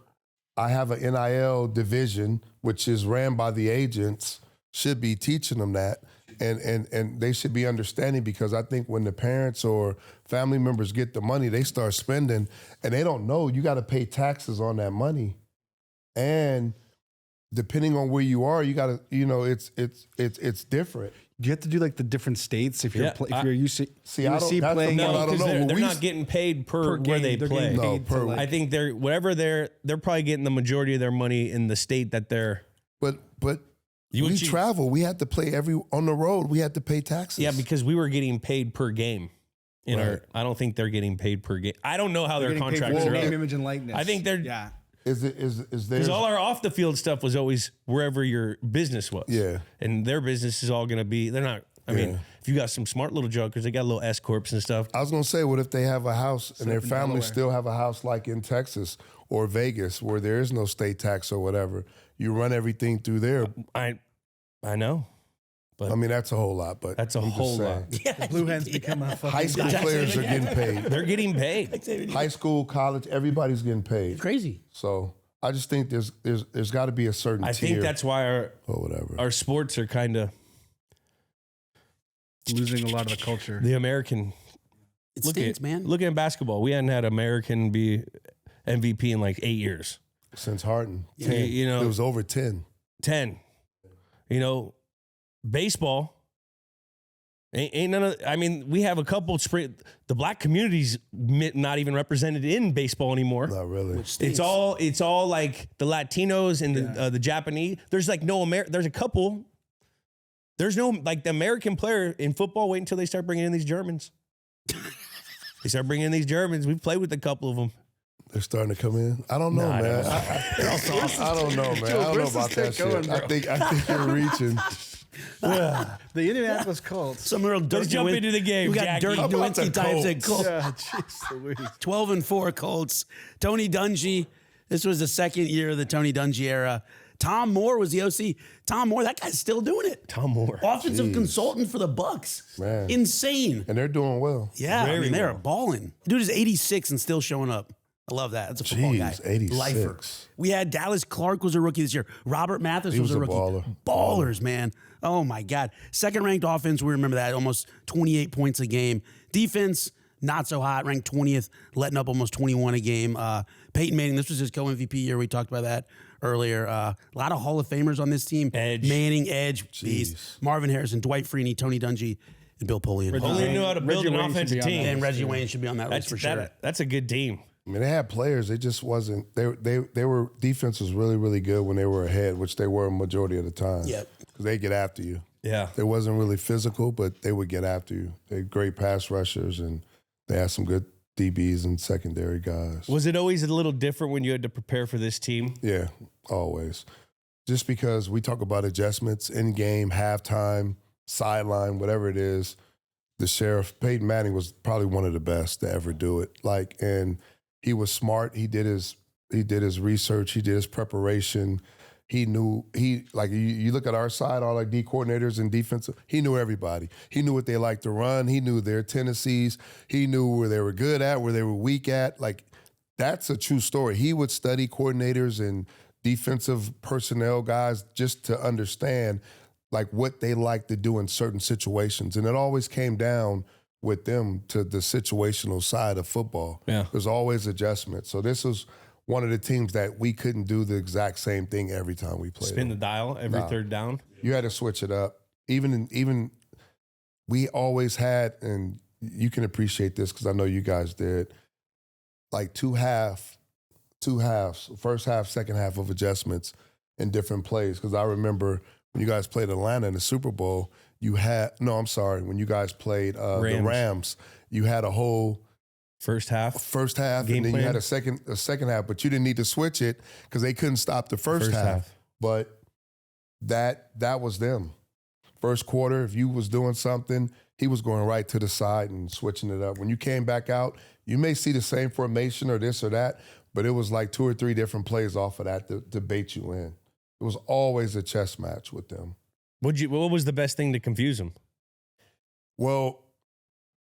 I have an NIL division, which is ran by the agents, should be teaching them that. And they should be understanding, because I think when the parents or family members get the money, they start spending and they don't know you got to pay taxes on that money. And depending on where you are, you got to, it's different. Do you have to do like the different states if you're Yeah, if you're UC, See, I don't- USC that's the playing? one I No, don't because know. they're, Well, they're we not used- getting paid per game, where they they're play. getting No, paid per to, week. I think they're probably getting the majority of their money in the state that they're. But You we would choose- travel. We had to play on the road. We had to pay taxes. Yeah, because we were getting paid per game. Right. I don't think they're getting paid per game. I don't know how their Getting paid for contracts are name, up. image, and likeness. I think they're- yeah. Is there? Because all our off the field stuff was always wherever your business was. Yeah. And their business is all going to be. They're not. I mean, Yeah. if you got some smart little jokers, they got little S corps and stuff. I was gonna say, what if they have a house and their in family Delaware. still have a house like in Texas or Vegas where there is no state tax or whatever? You run everything through there. I know. I mean, that's a whole lot, but That's a I'm just whole saying. lot. Blue Hens become a fucking High school players are getting paid. They're getting paid. High school, college, everybody's getting paid. Crazy. So I just think there's got to be a certain I tier think that's why or whatever. our sports are kind of losing a lot of the culture. the American. It Look stinks, at man. Look at basketball. We hadn't had American be MVP in like 8 years. Since Harden, Yeah. 10. You know- it was over 10. 10. Baseball. Ain't none of. I mean, we have a couple spring. The black community's not even represented in baseball anymore. Not really. Which stinks. It's all like the Latinos and the Japanese. There's like no There's a couple. There's no like the American player in football. Wait until they start bringing in these Germans. They start bringing in these Germans. We've played with a couple of them. They're starting to come in. I don't know, Nah, I man. don't I don't know, man. I don't know about that shit. I think you're reaching. The Indianapolis Colts. Some real dirty. Let's jump into the game, We got Jackie. Dirty How about Nowitzki the times at Colts? Colts. Yeah, jeez Louise. 12-4 Colts. Tony Dungy. This was the second year of the Tony Dungy era. Tom Moore was the OC. Tom Moore, that guy's still doing it. Tom Moore. Offensive Jeez. consultant for the Bucks. Man. Insane. And they're doing well. Yeah, Very they're well. balling. Dude is 86 and still showing up. I love that. That's a football guy. Jeez, 86. Lifer. We had Dallas Clark was a rookie this year. Robert Mathis He was was a a rookie. baller. Ballers, man. Oh my God. Second ranked offense, we remember that. Almost 28 points a game. Defense, not so hot. Ranked 20th, letting up almost 21 a game. Peyton Manning, this was his co-MVP year. We talked about that earlier. A lot of Hall of Famers on this team. Edge. Manning, Edge, Beast. Marvin Harrison, Dwight Freeney, Tony Dungy, and Bill Polian. Only knew how to build Reggie an Wayne should offensive be on team. that. And Reggie Wayne should be on that list for sure. That's a good team. I mean, they had players. They just wasn't. They were defense was really, really good when they were ahead, which they were a majority of the time. Yep. Because they get after you. Yeah. They wasn't really physical, but they would get after you. They had great pass rushers, and they had some good DBs and secondary guys. Was it always a little different when you had to prepare for this team? Yeah, always. Just because we talk about adjustments in game, halftime, sideline, whatever it is, the sheriff, Peyton Manning, was probably one of the best to ever do it. And he was smart. He did his research. He did his preparation. He knew you look at our side, all our D coordinators and defensive. He knew everybody. He knew what they liked to run. He knew their tendencies. He knew where they were good at, where they were weak at. That's a true story. He would study coordinators and defensive personnel guys just to understand what they like to do in certain situations. And it always came down with them to the situational side of football. Yeah. There's always adjustments. So this was one of the teams that we couldn't do the exact same thing every time we played. Spin the dial every third down? You had to switch it up. Even we always had, and you can appreciate this because I know you guys did, two halves, first half, second half of adjustments in different plays. Because I remember when you guys played Atlanta in the Super Bowl, when you guys played the Rams, you had a whole first half, and then you had a second half, but you didn't need to switch it because they couldn't stop the first half. But that was them. First quarter, if you was doing something, he was going right to the side and switching it up. When you came back out, you may see the same formation or this or that, but it was 2 or 3 different plays off of that to bait you in. It was always a chess match with them. What was the best thing to confuse them? Well,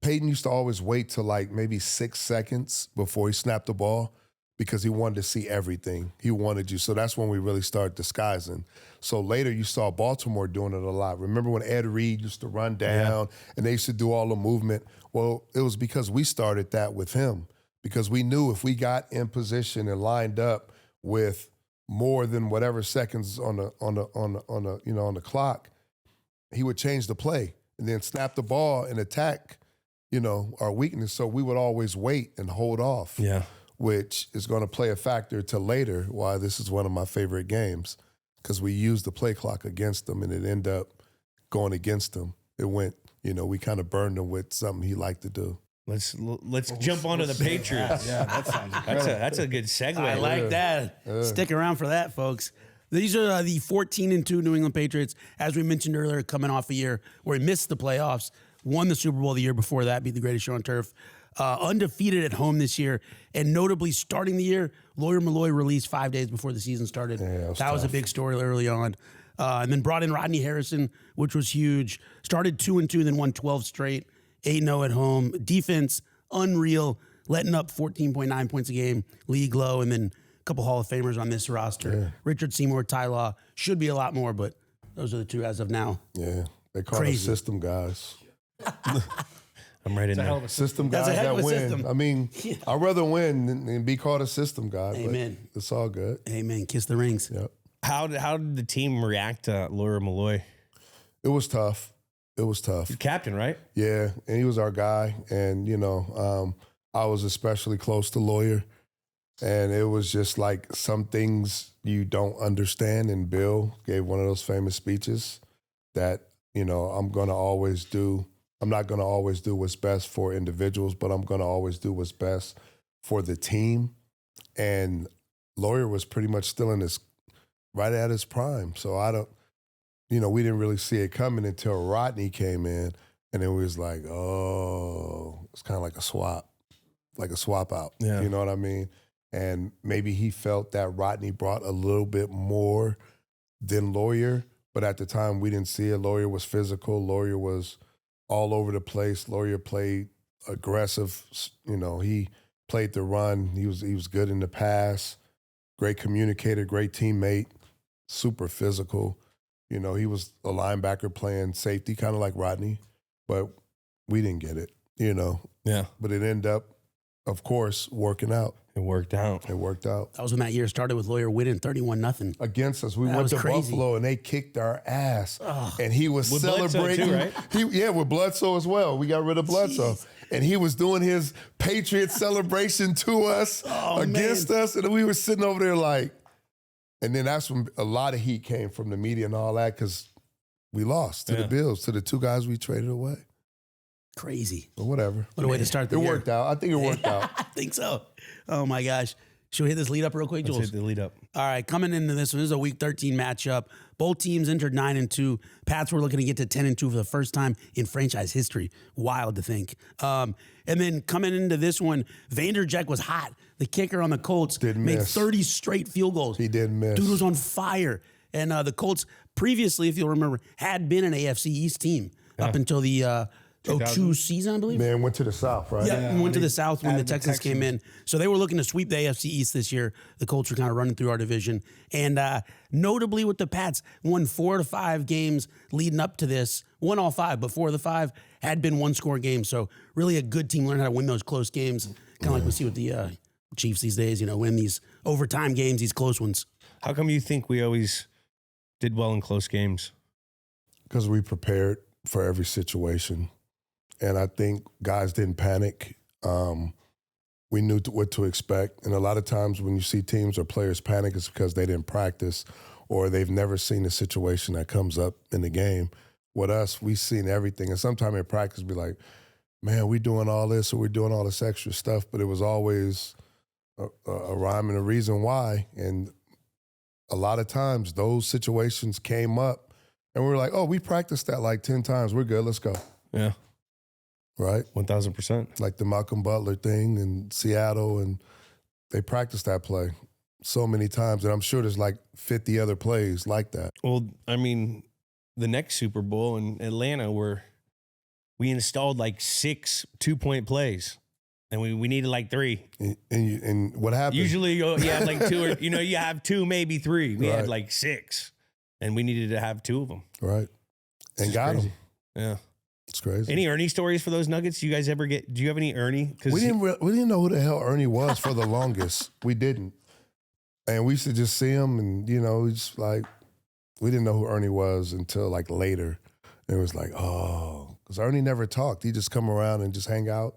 Peyton used to always wait till maybe 6 seconds before he snapped the ball because he wanted to see everything. He wanted you. So that's when we really started disguising. So later you saw Baltimore doing it a lot. Remember when Ed Reed used to run down and they used to do all the movement? Well, it was because we started that with him because we knew if we got in position and lined up with more than whatever seconds on the clock, he would change the play and then snap the ball and attack our weakness. So we would always wait and hold off, which is going to play a factor to later why this is one of my favorite games because we used the play clock against them and it ended up going against them. It went, we kind of burned him with something he liked to do. Let's jump onto the Patriots. Yeah, that sounds That's a good segue. I like that. Stick around for that, folks. These are the 14-2 New England Patriots. As we mentioned earlier, coming off a year where he missed the playoffs, won the Super Bowl the year before that, beat the greatest show on turf. Undefeated at home this year, and notably starting the year, Lawyer Malloy released 5 days before the season started. Yeah, that was a big story early on. And then brought in Rodney Harrison, which was huge. Started 2-2, then won 12 straight, 8-0 at home. Defense, unreal, letting up 14.9 points a game, league low, and then a couple Hall of Famers on this roster. Yeah. Richard Seymour, Ty Law. Should be a lot more, but those are the two as of now. Yeah, they call us system guys. I'm right in there. System guys that win. System. I mean, I'd rather win than be called a system guy. Amen. But it's all good. Amen. Kiss the rings. Yep. How did the team react to Lawyer Malloy? It was tough. He's captain, right? Yeah, and he was our guy. And, I was especially close to Lawyer. And it was just some things you don't understand. And Bill gave one of those famous speeches that, I'm not going to always do what's best for individuals, but I'm going to always do what's best for the team. And Lawyer was pretty much still right at his prime. So we didn't really see it coming until Rodney came in. And then we was like, oh, it's kind of like a swap out. Yeah. You know what I mean? And maybe he felt that Rodney brought a little bit more than Lawyer. But at the time, we didn't see it. Lawyer was physical. Lawyer was all over the place. Lawyer played aggressive. He played the run. He was good in the pass. Great communicator, great teammate, super physical. He was a linebacker playing safety, kind of like Rodney. But we didn't get it, Yeah. But it ended up, of course, working out. It worked out. That was when that year started with Lawyer winning 31-0 against us. We went to Buffalo and they kicked our ass. And he was with celebrating. Bledsoe too, right? With Bledsoe as well. We got rid of Bledsoe. and he was doing his Patriots celebration to us, against us, and we were sitting over there like, and then that's when a lot of heat came from the media and all that because we lost to the Bills, to the two guys we traded away. Crazy. But whatever. What a way to start the year. It worked out. I think it worked out. I think so. Oh, my gosh. Should we hit this lead up real quick, Jules? Let's hit the lead up. All right, coming into this one, this is a Week 13 matchup. Both teams entered 9-2. Pats were looking to get to 10-2 for the first time in franchise history. Wild to think. And then coming into this one, Vanderjagt was hot. The kicker on the Colts made 30 straight field goals. He didn't miss. Dude was on fire. And the Colts previously, if you'll remember, had been an AFC East team up until the 02 season, I believe. Man, went to the South, right? Yeah, went to the South when the Texans came in. So they were looking to sweep the AFC East this year. The Colts were kind of running through our division. And notably with the Pats, won 4 to 5 games leading up to this. Won all 5, but 4 of the 5 had been one-score games. So really a good team learned how to win those close games. Kind of like we see with the Chiefs these days, win these overtime games, these close ones. How come you think we always did well in close games? Because we prepared for every situation. And I think guys didn't panic. We knew what to expect. And a lot of times when you see teams or players panic, it's because they didn't practice or they've never seen a situation that comes up in the game. With us, we've seen everything. And sometimes in practice, be like, man, we're doing all this or we're doing all this extra stuff. But it was always a rhyme and a reason why. And a lot of times those situations came up and we were like, oh, we practiced that like 10 times. We're good. Let's go. Yeah. Right? 1,000%. Like the Malcolm Butler thing in Seattle, and they practiced that play so many times. And I'm sure there's like 50 other plays like that. Well, I mean, the next Super Bowl in Atlanta where we installed like 6 2-point plays. And we needed like 3. And what happened? Usually you have like 2 or, you have 2, maybe 3. We had Right. like 6. And we needed to have 2 of them. Right. And got them. Yeah. It's crazy. Any Ernie stories for those Nuggets? Do you guys ever do you have any Ernie? We didn't know who the hell Ernie was for the longest. We didn't. And we used to just see him and, just like, we didn't know who Ernie was until like later. And it was like, oh, because Ernie never talked. He just come around and just hang out.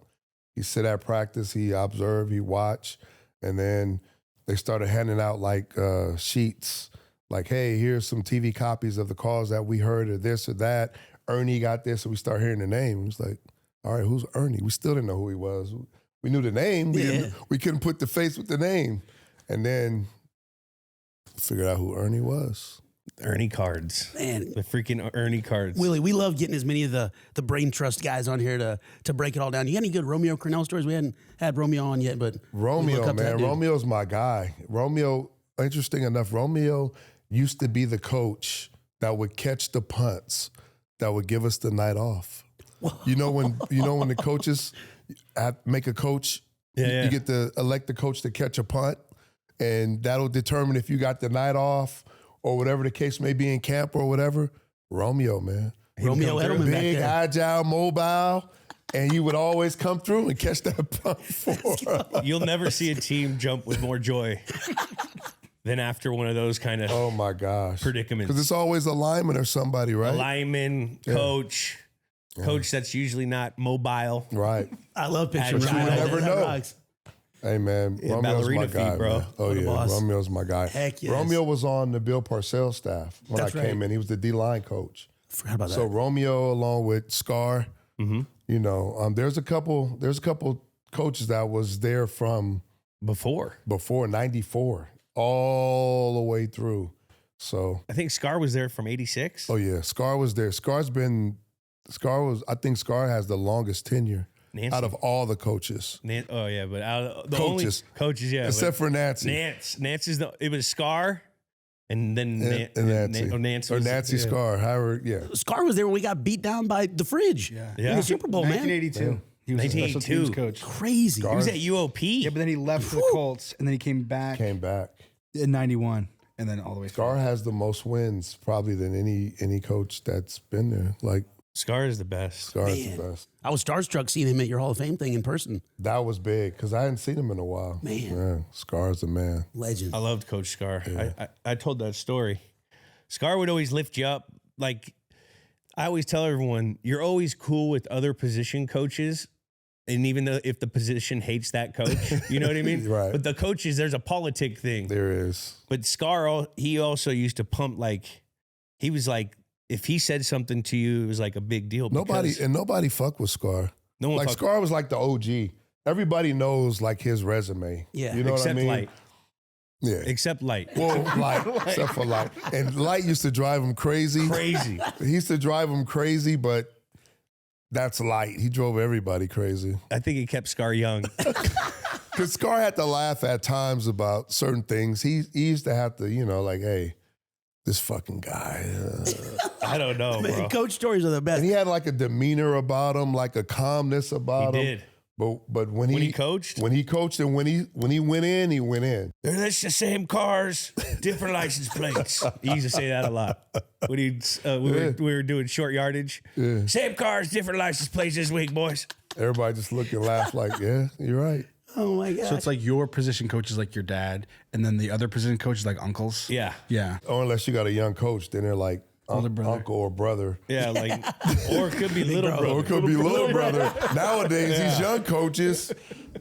He sit at practice, he observe, he watch. And then they started handing out like sheets. Like, hey, here's some TV copies of the calls that we heard or this or that. Ernie got this, and we start hearing the name. It was like, all right, who's Ernie? We still didn't know who he was. We knew the name. We couldn't put the face with the name. And then figured out who Ernie was. Ernie cards. Man. The freaking Ernie cards. Willie, we love getting as many of the brain trust guys on here to break it all down. You got any good Romeo Cornell stories? We hadn't had Romeo on yet, but Romeo, man. Romeo's my guy. Romeo, interesting enough, Romeo used to be the coach that would catch the punts that would give us the night off. When the coaches make a coach, you get to elect the coach to catch a punt, and that'll determine if you got the night off or whatever the case may be in camp or whatever. Romeo, man. Romeo Edelman back big, there. agile, mobile, and you would always come through and catch that punt for us. You'll never see a team jump with more joy than after one of those kind of Oh my gosh. predicaments. Because it's always a lineman or somebody, right? A lineman, coach, coach that's usually not mobile. Right. I love picturing But you Ryan. never That know. rocks. Hey, man. Romeo's ballerina my guy, feet, bro. man. Oh, What a yeah. boss. Romeo's my guy. Heck yes. Romeo was on the Bill Parcells staff when That's I came in. He was the D-line coach. Forgot about So that. Romeo, along with Scar, there's a couple coaches that was there from Before 94 all the way through. So, I think Scar was there from 86. oh yeah, Scar was there. I think Scar has the longest tenure Nancy. out of all the coaches. Oh yeah, but out of the Coaches. only coaches, yeah, Except for Nancy. Nancy's it was Scar, and then And Nancy. Nancy Or was- Nancy yeah. Scar, however, yeah. Scar was there when we got beat down by the fridge in the Super Bowl, man. 1982. He was a special 1982. teams coach. Crazy. He was at UOP. Yeah, but then he left for the Colts, and then he came back Came back. in 91, and then all the way through. Scar has the most wins probably than any coach that's been there. Like, Scar is the best. Scar is the best. I was starstruck seeing him at your Hall of Fame thing in person. That was big because I hadn't seen him in a while. Man. Yeah, Scar's the man. Legend. I loved Coach Scar. I told that story. Scar would always lift you up. Like I always tell everyone, you're always cool with other position coaches And even though if the position hates that coach, you know what I mean? Right. But the coaches, there's a politic thing. There is. But Scar, he also used to pump he was like, if he said something to you, it was like a big deal. Nobody fuck with Scar. No one Scar was like the OG. Everybody knows like his resume. Yeah. You know what I mean? Light. Yeah. Except Light. Well, Light, except for Light. And Light used to drive him crazy. Crazy. He used to drive him crazy, but that's Light. He drove everybody crazy. I think it kept Scar young. Because Scar had to laugh at times about certain things. He used to have to, like, hey, this fucking guy. I don't know, bro. Man, coach stories are the best. And he had like a demeanor about him, like a calmness about him. He did. But when he coached? and when he went in, he went in. That's the same cars, different license plates. He used to say that a lot when we were doing short yardage. Yeah. Same cars, different license plates this week, boys. Everybody just looked and laughed like, yeah, you're right. Oh my God. So it's like your position coach is like your dad, and then the other position coach is like uncles. Yeah. Yeah. Or unless you got a young coach, then they're like Older brother. uncle or brother. Yeah, or it could be little brother. Or it could be little brother. Nowadays, these young coaches.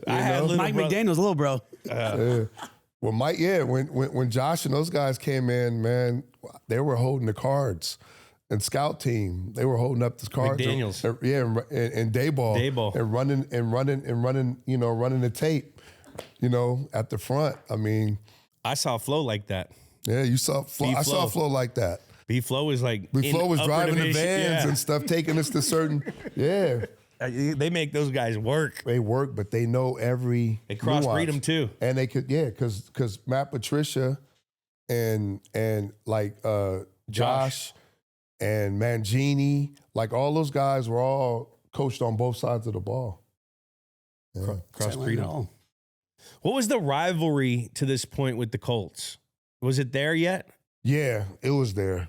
I had little Mike brother. McDaniel's little bro. Yeah. Well, Mike, when Josh and those guys came in, man, they were holding the cards. And scout team, they were holding up the cards. McDaniels. And Dayball. running the tape, at the front. I mean, I saw Flo like that. yeah, you saw Flo. I saw Flo like that. B-Flo was like Flo was upper driving the division. vans Yeah. and stuff, taking us to certain, yeah. They make those guys work. They work, but they know every They crossbreed nuance. them too. And they could, because Matt Patricia and like Josh and Mangini, like all those guys were all coached on both sides of the ball. Yeah. Crossbreed them. What was the rivalry to this point with the Colts? Was it there yet? Yeah, it was there.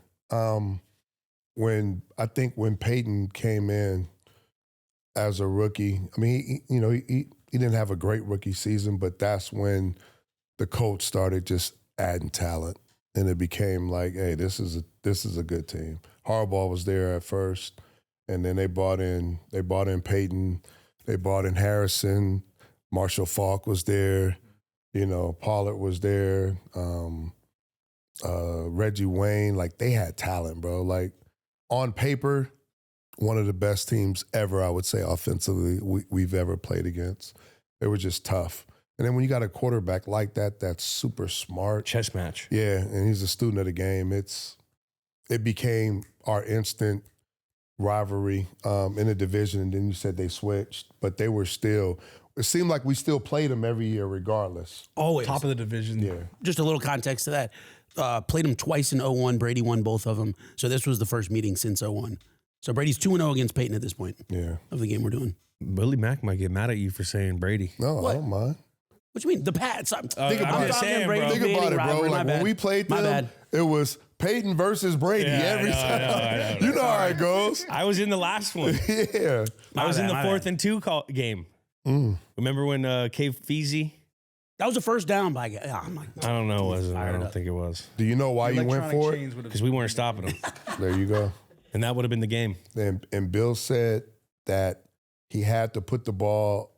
When Peyton came in as a rookie, I mean, he didn't have a great rookie season, but that's when the Colts started just adding talent, and it became like, hey, this is a good team. Harbaugh was there at first, and then they brought in Peyton, they brought in Harrison, Marshall Faulk was there, Pollard was there. Reggie Wayne, like they had talent, bro. Like on paper, one of the best teams ever, I would say, offensively we've ever played against. They were just tough. And then when you got a quarterback like that, that's super smart. Chess match. Yeah, and he's a student of the game. It became our instant rivalry in the division, and then you said they switched, but they were still, it seemed like we still played them every year regardless. Always. Top of the division. Yeah. Just a little context to that. Played him twice in 01. Brady won both of them. So this was the first meeting since 01. So Brady's 2-0 against Peyton at this point of the game we're doing. Willie Mac might get mad at you for saying Brady. No, What? I don't mind. What you mean? The Pats. Think I'm about just it. saying, Brady bro. Think about it, bro. rivalry. My Like when bad. we played My them, bad. it was Peyton versus Brady Yeah, every I time. know. You know how it goes. I was in the last one. Yeah. I was in the My 4th bad. and 2 game. Remember when Cave Feezy? That was a first down by guy. Oh, my I don't know. Was it? I Fired don't up. think it was. Do you know why you went for it? Because we weren't stopping him. There you go. And that would have been the game. And Bill said that he had to put the ball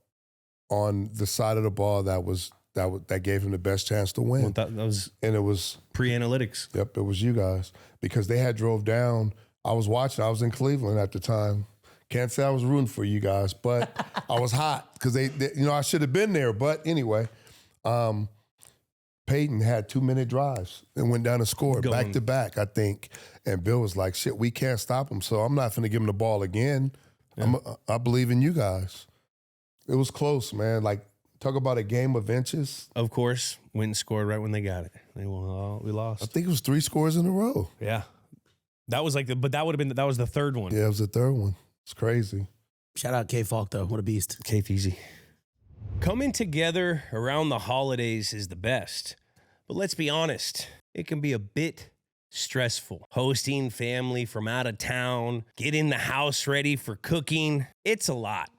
on the side of the ball that gave him the best chance to win. Well, that was And it was, pre-analytics. it was you guys. Because they had drove down. I was watching. I was in Cleveland at the time. Can't say I was rooting for you guys, but I was hot because they I should have been there. But anyway, Peyton had 2-minute drives and went down and scored back to back, I think. And Bill was like, shit, we can't stop him. So I'm not going to give him the ball again. Yeah. I believe in you guys. It was close, man. Like, talk about a game of inches. Of course, went and scored right when they got it. We lost. I think it was 3 scores in a row. Yeah. That was like but that would have been, that was the third one. Yeah, it was the third one. It's crazy. Shout out K Falk though. What a beast. Cave Easy. Coming together around the holidays is the best. But let's be honest, it can be a bit stressful. Hosting family from out of town, getting the house ready for cooking, it's a lot.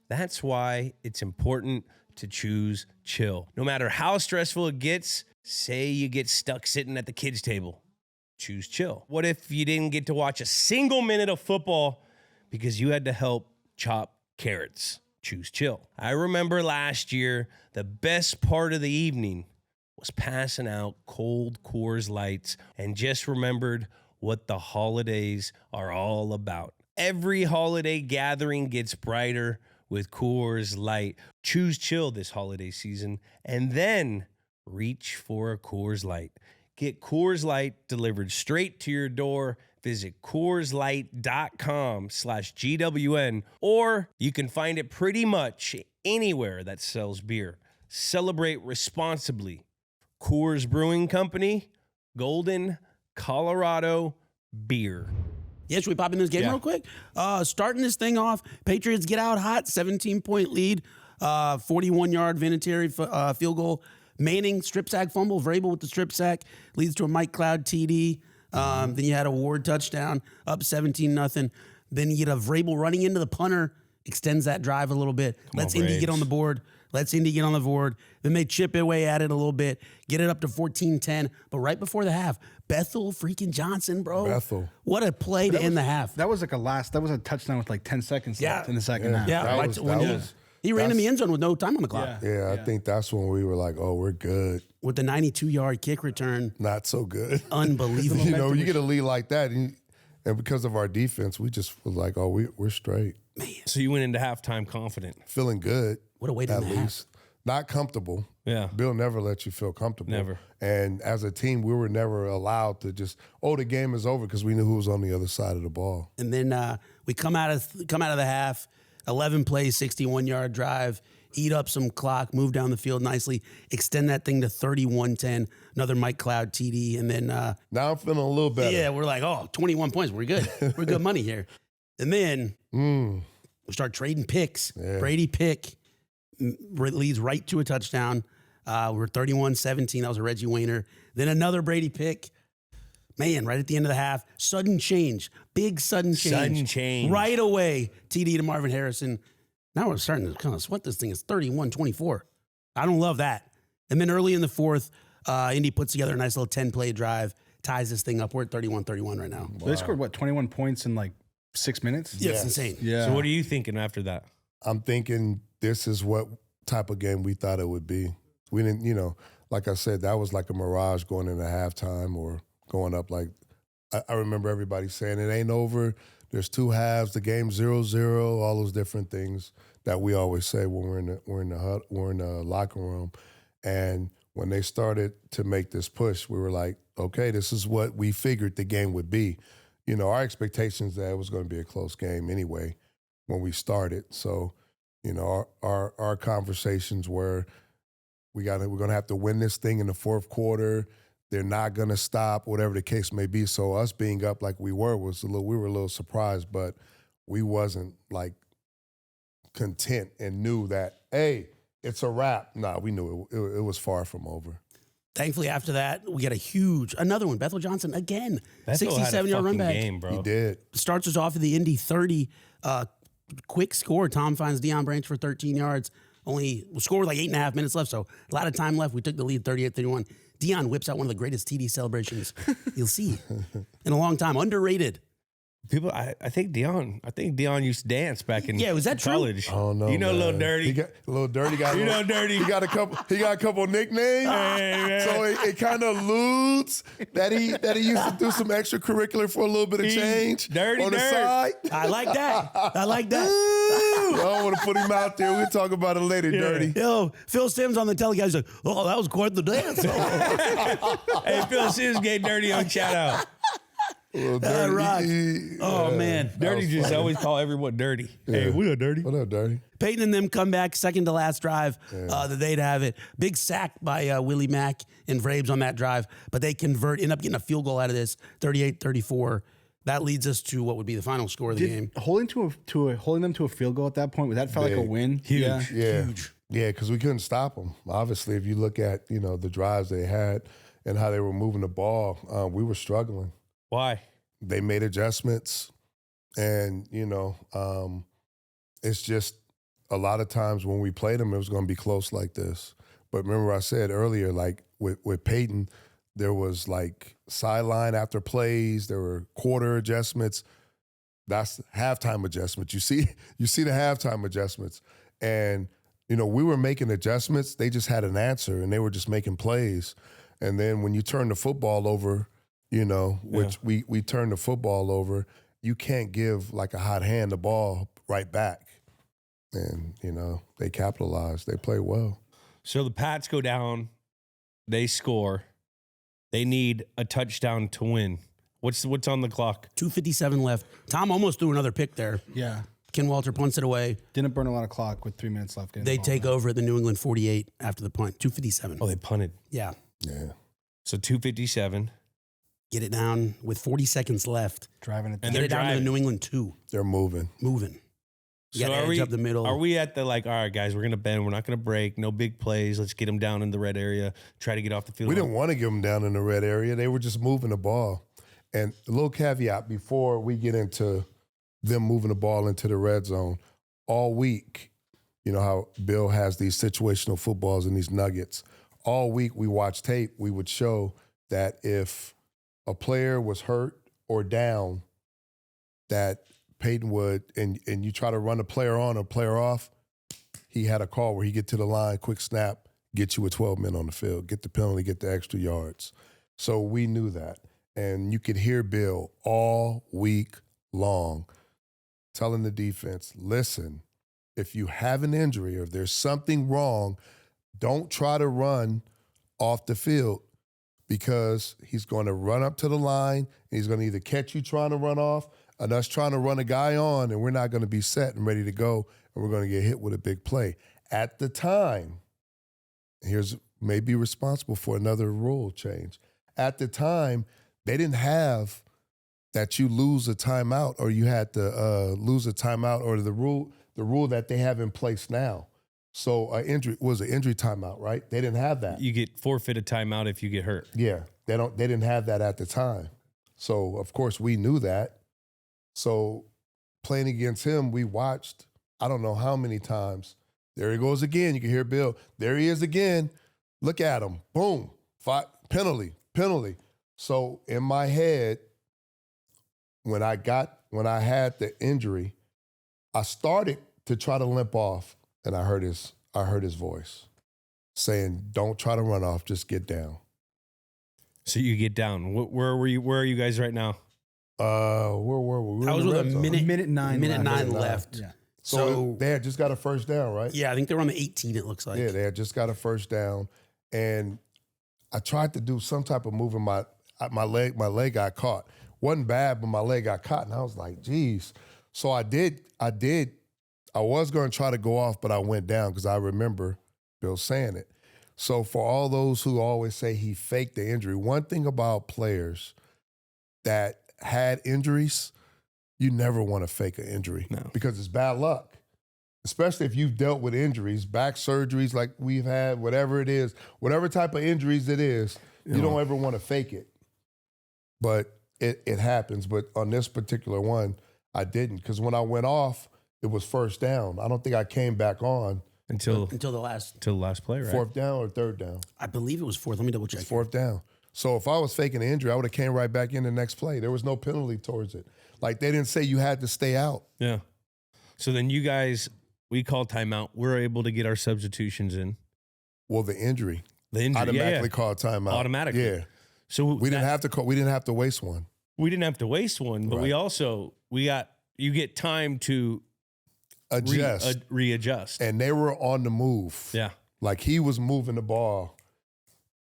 That's why it's important to choose chill. No matter how stressful it gets, say you get stuck sitting at the kids' table, choose chill. What if you didn't get to watch a single minute of football because you had to help chop carrots? choose chill. I remember last year, the best part of the evening was passing out cold Coors Lights and just remembered what the holidays are all about. Every holiday gathering gets brighter with Coors Light. Choose chill this holiday season and then reach for a Coors Light. Get Coors Light delivered straight to your door. Visit CoorsLight.com/GWN, or you can find it pretty much anywhere that sells beer. Celebrate responsibly. Coors Brewing Company, Golden, Colorado beer. Yeah, should we pop in this game real quick? Starting this thing off, Patriots get out hot, 17-point lead, 41-yard Vinatieri field goal. Manning, strip sack fumble. Vrabes with the strip sack leads to a Mike Cloud TD. Then you had a Ward touchdown, up 17-0. Then you get a Vrabes running into the punter, extends that drive a little bit. Lets Indy get on the board. Then they chip away at it a little bit, get it up to 14-10. But right before the half, Bethel freaking Johnson, bro. Bethel. What a play to end the half. That was like that was a touchdown with like 10 seconds left in the second half. Yeah, he ran in the end zone with no time on the clock. Yeah, I think that's when we were like, oh, we're good. With the 92-yard kick return. Not so good. Unbelievable. You get a lead like that, and because of our defense, we just was like, oh, we're straight. Man. So you went into halftime confident. Feeling good. What a way to end the half. Not comfortable. Yeah. Bill never let you feel comfortable. Never. And as a team, we were never allowed to just, the game is over, because we knew who was on the other side of the ball. And then we come out of the half, 11 plays, 61-yard drive, eat up some clock, move down the field nicely, extend that thing to 31-10, another Mike Cloud TD, and then now I'm feeling a little better. Yeah, we're like, 21 points, we're good. We're good money here. And then we start trading picks. Yeah. Brady pick leads right to a touchdown. We're 31-17. That was a Reggie Wayner. Then another Brady pick. Man, right at the end of the half, sudden change. Big sudden change. Sudden change. Right away, TD to Marvin Harrison. Now we're starting to kind of sweat this thing. It's 31-24. I don't love that. And then early in the fourth, Indy puts together a nice little 10-play drive, ties this thing up. We're at 31-31 right now. Wow. They scored, 21 points in like 6 minutes? Yeah, it's insane. Yeah. So what are you thinking after that? I'm thinking this is what type of game we thought it would be. We didn't, like I said, that was like a mirage going into halftime or going up. Like I remember everybody saying it ain't over. There's two halves. The game's 0-0. All those different things that we always say when we're in the locker room. And when they started to make this push, we were like, okay, this is what we figured the game would be. Our expectations that it was going to be a close game anyway when we started. So, our conversations were we're going to have to win this thing in the fourth quarter. They're not going to stop, whatever the case may be. So us being up like we were we were a little surprised, but we wasn't like content and knew that, hey, it's a wrap. No, we knew it was far from over. Thankfully, after that, we get another one. Bethel Johnson again, 67-yard run back. Game, bro. He did. Starts us off at the Indy 30. Quick score. Tom finds Deion Branch for 13 yards. Only scored with like 8.5 minutes left, so a lot of time left. We took the lead 38-31. Deion whips out one of the greatest TD celebrations you'll see in a long time. Underrated. People, I think Deion used to dance back in was that college. True? Oh no, Lil Dirty. Lil Dirty got Dirty. He got a couple nicknames. So it kind of alludes that he used to do some extracurricular for a little bit of change Dirty on the Dirt. side. I like that. I don't want to put him out there. We'll talk about it later, Dirty. Yo, Phil Sims on the telecast. He's like, oh, that was quite the dance. Hey, Phil Sims gave Dirty a shout out. Dirty. Rock. Oh, man. Dirty just always call everyone dirty. Yeah. Hey, what up, Dirty? What up, Dirty? Peyton and them come back, second to last drive that they'd have it. Big sack by Willie Mac and Vrabes on that drive, but they end up getting a field goal out of this, 38-34. That leads us to what would be the final score of the game. Holding them to a field goal at that point, would that felt like a win? Huge. Yeah. Huge. Yeah, because we couldn't stop them. Obviously, if you look at, the drives they had and how they were moving the ball, we were struggling. Why? They made adjustments, and, it's just a lot of times when we played them, it was going to be close like this. But remember I said earlier, like with Peyton, there was like sideline after plays, there were quarter adjustments. That's halftime adjustments. You see the halftime adjustments. And, we were making adjustments. They just had an answer, and they were just making plays. And then when you turn the football over, which we turn the football over, you can't give like a hot hand the ball right back. And, they capitalized. They play well. So the Pats go down. They score. They need a touchdown to win. What's on the clock? 2:57 left. Tom almost threw another pick there. Yeah. Ken Walter punts it away. Didn't burn a lot of clock with 3 minutes left. They take over at the New England 48 after the punt. 2:57. Oh, they punted. Yeah. Yeah. So 2:57. Get it down with 40 seconds left. Driving it. And Get they're it down to the driving. New England 2. They're moving. Moving. You So got edge up the middle. Are we at the all right, guys, we're going to bend. We're not going to break. No big plays. Let's get them down in the red area. Try to get off the field. We didn't want to get them down in the red area. They were just moving the ball. And a little caveat before we get into them moving the ball into the red zone, all week, how Bill has these situational footballs and these nuggets. All week we watch tape, we would show that if a player was hurt or down, that Peyton would, and you try to run a player on or player off, he had a call where he get to the line, quick snap, get you with 12 men on the field, get the penalty, get the extra yards. So we knew that. And you could hear Bill all week long telling the defense, listen, if you have an injury or if there's something wrong, don't try to run off the field because he's going to run up to the line and he's going to either catch you trying to run off and us trying to run a guy on, and we're not going to be set and ready to go, and we're going to get hit with a big play. At the time, here's maybe responsible for another rule change. At the time, they didn't have that you lose a timeout or you had to lose a timeout or the rule that they have in place now. So injury was an injury timeout, right? They didn't have that. You get forfeited timeout if you get hurt. Yeah, they didn't have that at the time. So of course we knew that. So playing against him, we watched, I don't know how many times. There he goes again. You can hear Bill. There he is again. Look at him. Boom. Penalty. So in my head, when I had the injury, I started to try to limp off, and I heard his voice saying, "Don't try to run off. Just get down." So you get down. Where were you? Where are you guys right now? Where were we? I was with a minute nine left. Yeah. So they had just got a first down, right? Yeah, I think they were on the 18, it looks like. Yeah, they had just got a first down. And I tried to do some type of move in my leg got caught. Wasn't bad, but my leg got caught. And I was like, geez. So I was going to try to go off, but I went down because I remember Bill saying it. So for all those who always say he faked the injury, one thing about players that had injuries, you never want to fake an injury because it's bad luck, especially if you've dealt with injuries, back surgeries like we've had, whatever it is, whatever type of injuries it is, you don't ever want to fake it. But it happens. But on this particular one, I didn't because when I went off, it was first down. I don't think I came back on Until the last play, right? fourth down or third down. I believe it was fourth. Let me double check. Fourth down. So if I was faking an injury, I would have came right back in the next play. There was no penalty towards it. Like they didn't say you had to stay out. Yeah. So then you guys, we called timeout. We're able to get our substitutions in. Well, the injury automatically called timeout. Automatically. Yeah. So we didn't have to call. We didn't have to waste one. We didn't have to waste one, but Right. you get time to adjust, readjust. and they were on the move. Yeah. Like he was moving the ball,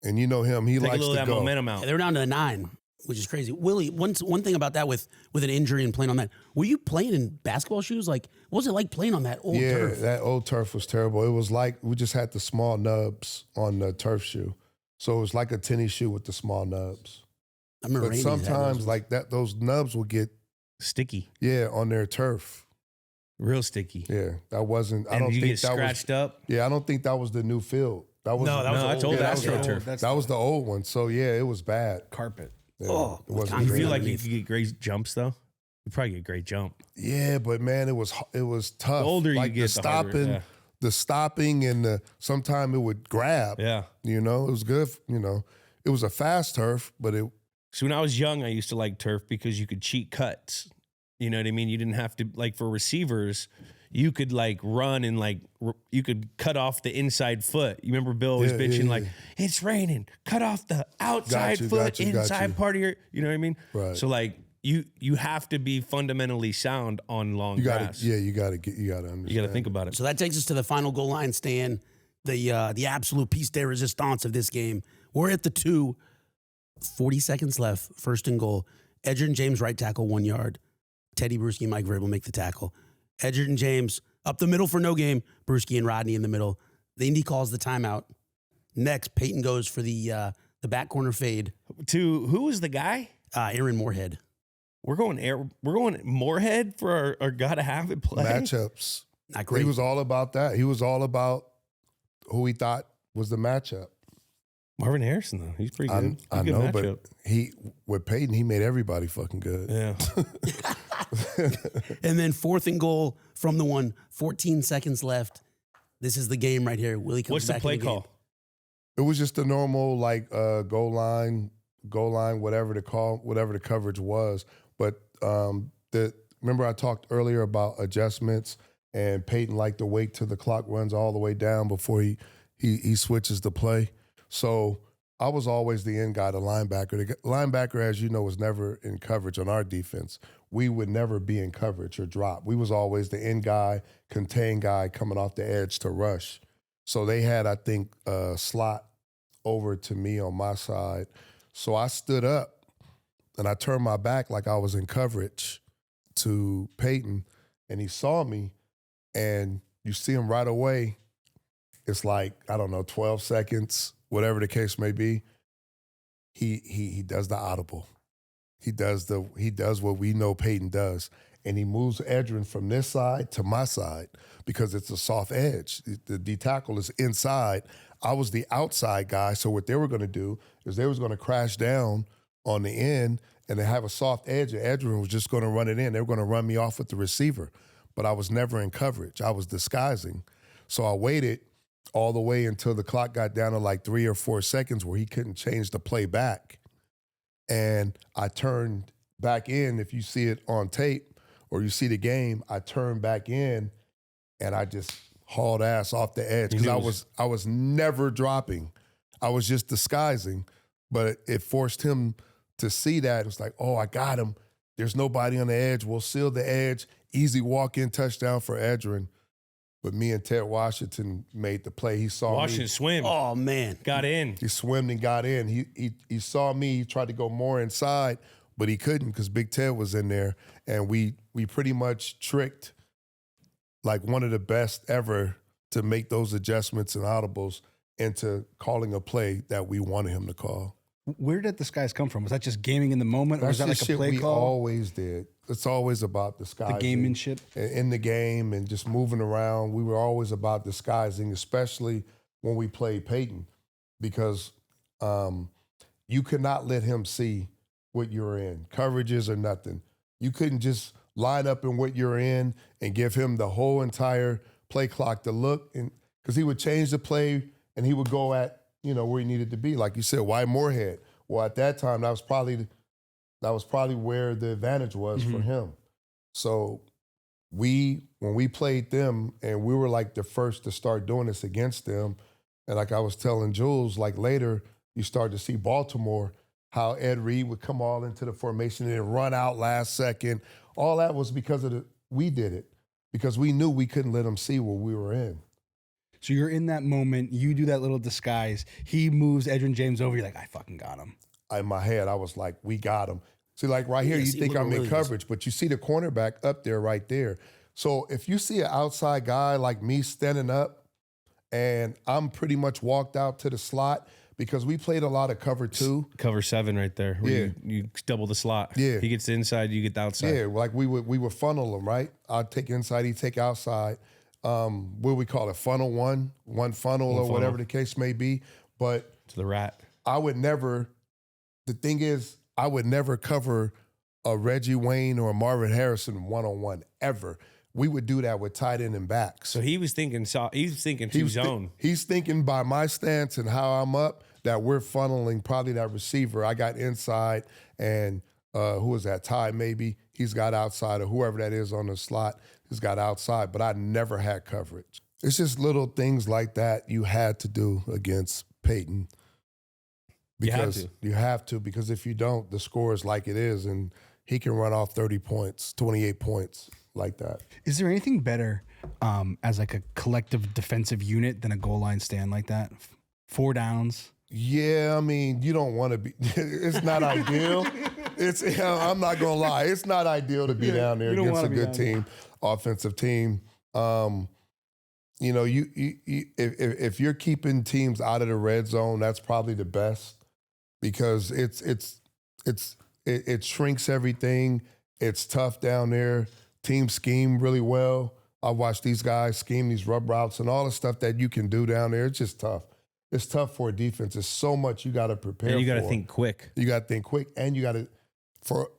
and you know him. He Take likes a little to of that go. momentum out. They were down to the 9, which is crazy. Willie, one thing about that with an injury and playing on that, were you playing in basketball shoes? Like, what was it like playing on that old turf? Yeah, that old turf was terrible. It was like we just had the small nubs on the turf shoe, so it was like a tennis shoe with the small nubs. I remember But Randy's had sometimes those. like that, those nubs will get Sticky. on their turf. Real sticky. Yeah, that wasn't. I And don't you think get that scratched was. up. Yeah, I don't think that was the new field. That was that's old AstroTurf. That was the old one. So yeah, it was bad. Carpet. Yeah, Oh, it wasn't concrete. You feel great. like you could get great jumps though? You probably get a great jump. Yeah, but man, it was tough. The older you like get, the harder, the stopping, and sometimes it would grab. Yeah. You know, it was good. You know, it was a fast turf, but it. So when I was young, I used to like turf because you could cheat cuts. You know what I mean? You didn't have to, like for receivers, you could like run and like you could cut off the inside foot. You remember Bill was bitching like, it's raining, cut off the outside foot, inside part of your, you know what I mean? Right. So like you have to be fundamentally sound on long grass. You gotta understand. You gotta think about it. So that takes us to the final goal line stand, the absolute piece de resistance of this game. We're at the 2, 40 seconds left, first and goal. Edgerton James right tackle 1 yard. Teddy Bruschi and Mike Vrabel make the tackle. Edgerton James up the middle for no game. Bruschi and Rodney in the middle. The Indy calls the timeout. Next, Peyton goes for the back corner fade. To who was the guy? Aaron Moorhead. We're going Moorhead for our gotta have it play. Matchups. Not great. He was all about that. He was all about who he thought was the matchup. Marvin Harrison, though. He's pretty good. I good know, matchup. but with Peyton, he made everybody fucking good. Yeah. And then fourth and goal from the 1, 14 seconds left. This is the game right here. Willie comes What's the back play in the game. call? It was just a normal like goal line, whatever the coverage was. But remember I talked earlier about adjustments, and Peyton liked to wait till the clock runs all the way down before he switches the play. So I was always the end guy, the linebacker. The linebacker, as you know, was never in coverage on our defense. We would never be in coverage or drop. We was always the end guy, contain guy coming off the edge to rush. So they had, I think, a slot over to me on my side. So I stood up and I turned my back like I was in coverage to Peyton, and he saw me, and you see him right away. It's like, I don't know, 12 seconds, whatever the case may be. He does the audible. He does what we know Peyton does. And he moves Edgerton from this side to my side because it's a soft edge. The D tackle is inside. I was the outside guy. So what they were going to do is they was going to crash down on the end and they have a soft edge. And Edgerton was just going to run it in. They were going to run me off with the receiver. But I was never in coverage. I was disguising. So I waited all the way until the clock got down to like 3 or 4 seconds where he couldn't change the play back. And I turned back in. If you see it on tape or you see the game, I turned back in and I just hauled ass off the edge because I was never dropping. I was just disguising, but it forced him to see that. It was like, oh, I got him. There's nobody on the edge. We'll seal the edge. Easy walk-in touchdown for Edgerton. But me and Ted Washington made the play. He saw Washington swim. Oh, man. Got in. He swam and got in. He saw me. He tried to go more inside, but he couldn't because Big Ted was in there. And we pretty much tricked like one of the best ever to make those adjustments and audibles into calling a play that we wanted him to call. Where did the disguise come from? Was that just gaming in the moment, or was that like a play we call? Always did. It's always about disguising. The gamemanship? In the game and just moving around. We were always about disguising, especially when we played Peyton, because you could not let him see what you're in. Coverages or nothing. You couldn't just line up in what you're in and give him the whole entire play clock to look, and because he would change the play and he would go at where he needed to be. Like you said, why Moorhead? Well, at that time, that was probably where the advantage was for him. So when we played them, and we were like the first to start doing this against them, and like I was telling Jules, like later you start to see Baltimore, how Ed Reed would come all into the formation and run out last second. All that was because we did it, because we knew we couldn't let them see what we were in. So you're in that moment, you do that little disguise, he moves Edgerton James over, you're like, I fucking got him. In my head, I was like, we got him. See, like right here, you think I'm in coverage, but you see the cornerback up there right there. So if you see an outside guy like me standing up and I'm pretty much walked out to the slot, because we played a lot of cover 2. Cover 7 right there. Where you double the slot. Yeah. He gets the inside, you get the outside. Yeah, like we would funnel him, right? I'd take inside, he'd take outside. What do we call it? Funnel one funnel or whatever the case may be. But to the rat. The thing is, I would never cover a Reggie Wayne or a Marvin Harrison one-on-one ever. We would do that with tight end and backs. So he was thinking two zone. He's thinking by my stance and how I'm up that we're funneling probably that receiver. I got inside, and who was that? Ty maybe. He's got outside, or whoever that is on the slot. He's got outside, but I never had coverage. It's just little things like that you had to do against Peyton. Because you have to, because if you don't, the score is like it is, and he can run off 30 points, 28 points like that. Is there anything better as like a collective defensive unit than a goal line stand like that? 4 downs. Yeah, I mean, you don't want to be. It's not ideal. I'm not gonna lie. It's not ideal to be down there against a good team, offensive team. You know, if you're keeping teams out of the red zone, that's probably the best because it shrinks everything. It's tough down there. Teams scheme really well. I watch these guys scheme these rub routes and all the stuff that you can do down there. It's just tough. It's tough for a defense. There's so much you got to prepare for. And you got to think quick. You got to think quick. And you got to,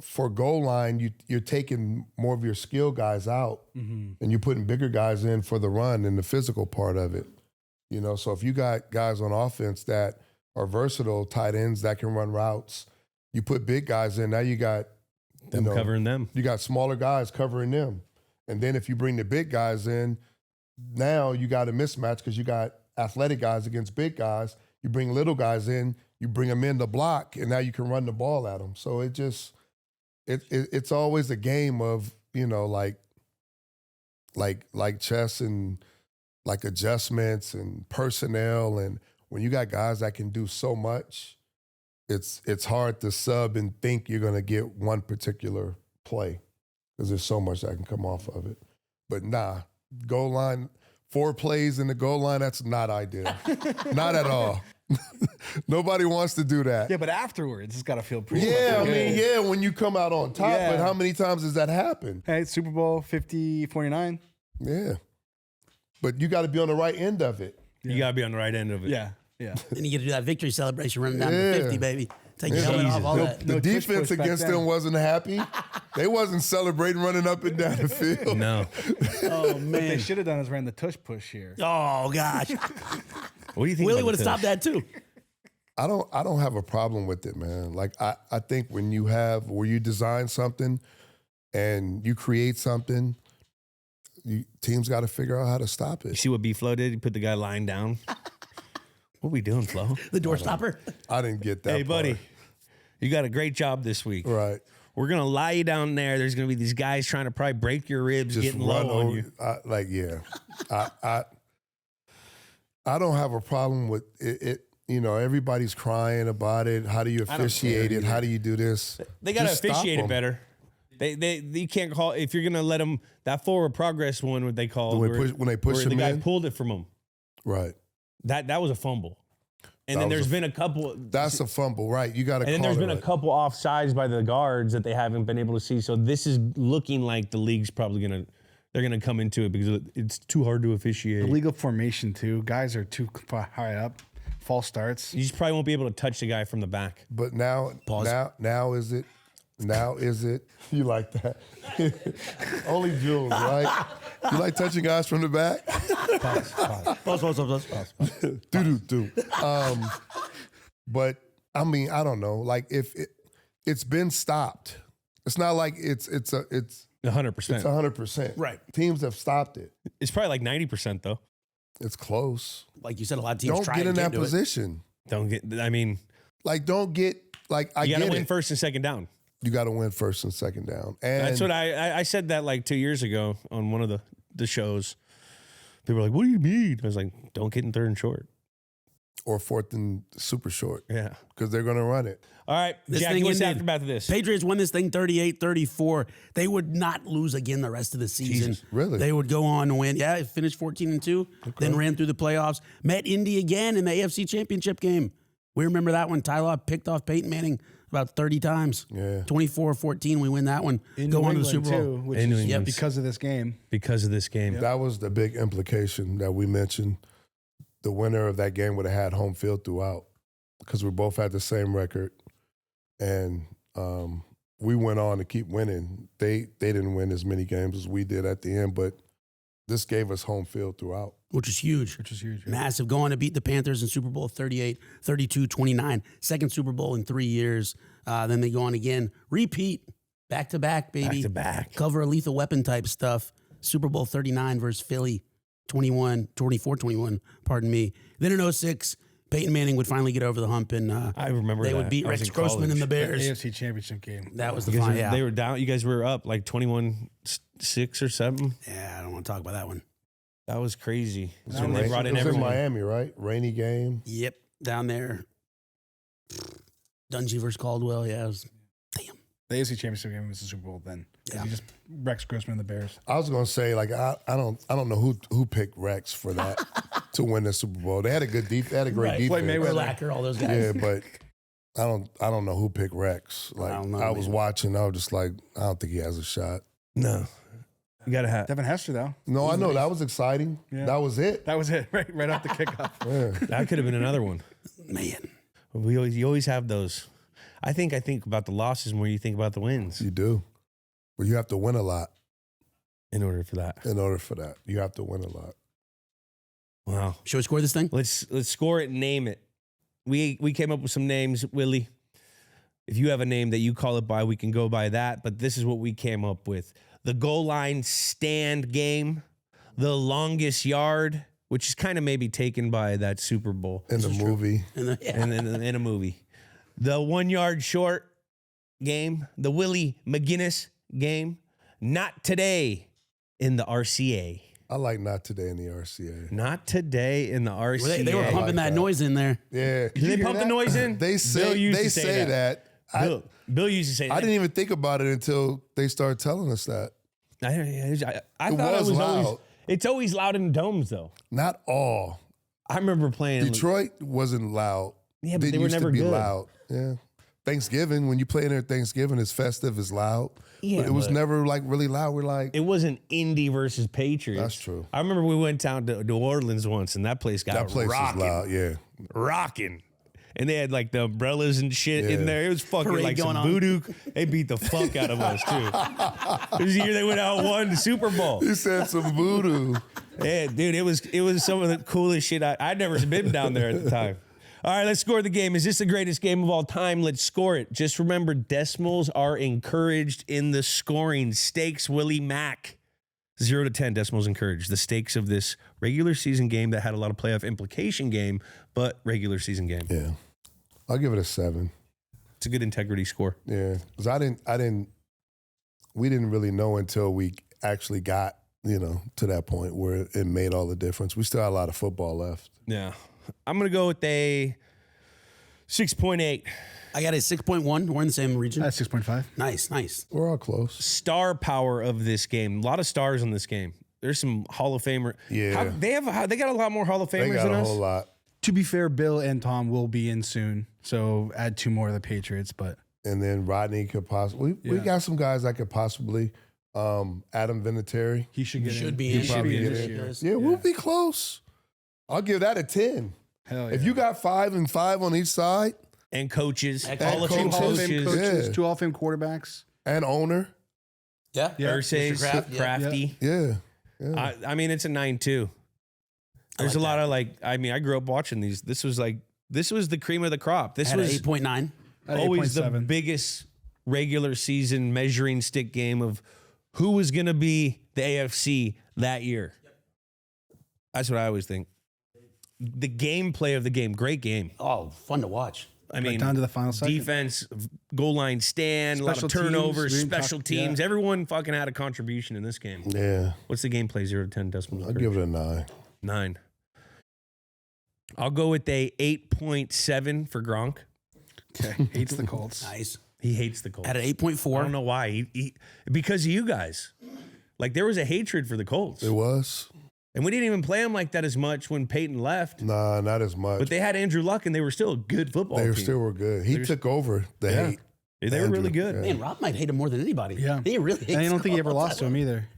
for goal line, you're taking more of your skill guys out and you're putting bigger guys in for the run and the physical part of it. You know, so if you got guys on offense that are versatile, tight ends that can run routes, you put big guys in, now you got them covering them. You got smaller guys covering them. And then if you bring the big guys in, now you got a mismatch because you got athletic guys against big guys. You bring little guys in, you bring them in to block, and now you can run the ball at them. So it's always a game of, you know, like chess and like adjustments and personnel. And when you got guys that can do so much, it's hard to sub and think you're going to get one particular play because there's so much that can come off of it. But nah, goal line, 4 plays in the goal line, that's not ideal. Not at all. Nobody wants to do that. Yeah, but afterwards, it's got to feel pretty good. When you come out on top, Yeah. But how many times does that happen? Hey, Super Bowl 50-49. Yeah. But you got to be on the right end of it. You got to be on the right end of it. Yeah. Then you get to do that victory celebration running down to 50, baby. Take your helmet off, all that. The No tush defense push back against then. them wasn't happy. They wasn't celebrating running up and down the field. No. Oh, What they man. should have done is ran the tush push here. Oh, gosh. What do you think? Willie about would have the stopped that, too. I don't have a problem with it, man. Like I think when you design something and you create something, teams got to figure out how to stop You it. see what B-Flow did? He put the guy lying down. What we doing, Flo? The door stopper. I didn't get that. Hey, buddy, part. you got a great job this week. Right. We're going to lie you down there. There's going to be these guys trying to probably break your ribs, Just getting run low on over. you. I don't have a problem with it. You know, everybody's crying about it. How do you officiate it? How do you do this? They got to Just stop officiate it them. better. You can't call, if you're going to let them, that forward progress one, what they call When it, they push where them the guy in? pulled it from him. Right. That was a fumble. And That then was there's a- been a couple. That's a fumble, right? You got to. And then there's been a couple offsides by the guards that they haven't been able to see. So this is looking like the league's probably they're gonna come into it because it's too hard to officiate. Illegal formation, too. Guys are too high up. False starts. You just probably won't be able to touch the guy from the back. But now is it? Now is it? You like that? Only Jules, right? You like touching guys from the back? Pause. Do. But I mean, I don't know. Like if it's been stopped, it's not like it's 100%. 100%. Right. Teams have stopped it. It's probably like 90% though. It's close. Like you said, a lot of teams Don't try get in and that can't do it. position. Don't get. I mean, Like don't get like I you got get to win it. first and second down. You got to win first and second down. And That's what I said that like 2 years ago on one of the shows. People were like, "What do you mean?" I was like, "Don't get in third and short." or fourth and super short Yeah. because they're going to run it. All right, This Jackie, thing what's the ended. aftermath of this? Patriots won this thing 38-34. They would not lose again the rest of the season. Jesus, really? They would go on to win. Yeah, it finished 14-2, then ran through the playoffs. Met Indy again in the AFC Championship game. We remember that one. Tyler picked off Peyton Manning about 30 times. Yeah. 24-14, we win that one. Go on to the Super Bowl. too, which In New is England. because of this game. Because of this game. That was the big implication that we mentioned. The winner of that game would have had home field throughout because we both had the same record. And we went on to keep winning. They didn't win as many games as we did at the end, but this gave us home field throughout. Which is huge. Which is huge. Yeah. Massive. Going to beat the Panthers in Super Bowl 38, 32, 29. Second Super Bowl in 3 years. Then they go on again. Repeat. Back to back, baby. Back to back. Cover a lethal weapon type stuff. Super Bowl 39 versus Philly, 24-21, pardon me. Then in 06, Peyton Manning would finally get over the hump, and I remember they that. would beat I was Rex in Grossman college. and the Bears. AFC Championship game. That was the You guys final. were- They were down. You guys were up like 21-6 or something. Yeah, I don't want to talk about that one. That was crazy. It And they brought in was in everyone. Miami, right? Rainy game. Yep, down there. Dungy versus Caldwell. Yeah, it was, damn. The AFC Championship game was the Super Bowl then. Yeah. You just Rex Grossman and the Bears. I was gonna say like I don't know who picked Rex for that to win the Super Bowl. They had a good deep. They had a great Right. defense. Floyd Mayweather. Urlacher, all those guys. Yeah, but I don't know who picked Rex. Like don't know, I was man. watching, I was just like, I don't think he has a shot. No. You got to have. Devin Hester, though. No, I know that was exciting. Yeah. That was it. That was it, right off the kickoff. Yeah. That could have been another one. Man. You always have those. I think about the losses more than you think about the wins You do. But you have to win a lot in order for that. in order for that. You have to win a lot. Wow. Should we score this thing? Let's score it and name it. We came up with some names, Willie. If you have a name that you call it by, we can go by that. But this is what we came up with. The goal line stand game, the longest yard, which is kind of maybe taken by that Super Bowl In the movie. And and then in a movie. The 1 yard short game, the Willie McGinest game, not today in the RCA. I like not today in the RCA. Not today in the RCA. they were pumping like that that. noise in there. Yeah. Did they pump the noise in? They Bill say used they to say that. Bill used to say that. I didn't even think about it until they started telling us that. I It thought it was was loud. always. It's always loud in domes, though. Not all. I remember playing. Detroit wasn't loud. Yeah, but Didn't they were used never to be good. loud. Yeah. Thanksgiving, when you play in there, Thanksgiving is festive, it's loud. Yeah, but it was but- never like really loud. We're like, It wasn't Indy versus Patriots. That's true. I remember we went down to New Orleans once, and that place got that place rocking, is loud. Yeah. rocking. And they had like the umbrellas and shit in Yeah. there. It was fucking Parade like some going on. voodoo. They beat the fuck out of us too. It was the year they went out and won the Super Bowl. He said some voodoo. Yeah, dude, it was some of the coolest shit. I'd never been down there at the time. All right, let's score the game. Is this the greatest game of all time? Let's score it. Just remember, decimals are encouraged in the scoring. Stakes, Willie Mac. 0 to 10, decimals encouraged. The stakes of this regular season game that had a lot of playoff implication game, but regular season game. Yeah. I'll give it a 7. It's a good integrity score. Yeah. Because we didn't really know until we actually got, to that point where it made all the difference. We still had a lot of football left. Yeah. I'm going to go with a 6.8. I got a 6.1. We're in the same region. That's 6.5. Nice. We're all close. Star power of this game. A lot of stars in this game. There's some Hall of Famer. Yeah. They got a lot more Hall of They Famers got than a us. whole lot. To be fair, Bill and Tom will be in soon. So add 2 more of the Patriots, but And then Rodney could possibly. We Yeah. got some guys that could possibly. Adam Vinatieri. he should get Should in. be He in. should probably be in get this in. year. Yeah, we'll be close. I'll give that a 10. Hell yeah. If you got 5 and 5 on each side And coaches. And Hall of Fame coaches. Hall of Fame coaches. coaches, Yeah. 2 Hall of Fame quarterbacks. and owner, Yeah. Irsay's, Mr. Kraft, yeah. Crafty. yeah. I mean, it's a 9-2. There's a lot of I grew up watching these. This was the cream of the crop. This Had an was 8.9. At always the 8.7. biggest regular season measuring stick game of who was going to be the AFC that year. That's what I always think. The gameplay of the game, great game. Oh, fun to watch. I mean, down to the final second. defense, goal line stand, a lot Special of teams, turnovers, we didn't special talk- teams. yeah. Everyone fucking had a contribution in this game. Yeah. What's the gameplay? 0 to 10 decimals. I'll give it a 9. 9. I'll go with a 8.7 for Gronk. Okay. Hates the Colts. Nice. He hates the Colts. At an I 8.4. don't know why. He because of you guys. Like there was a hatred for the Colts, It was? and we didn't even play them like that as much when Peyton left. Nah, not as much. But they had Andrew Luck, and they were still a good football team. Still were good. He took over the Yeah. hate. They were really Andrew, good. yeah. Man, Rob might hate him more than anybody. Yeah. He really hates And I don't think he ever Colts. lost to him either.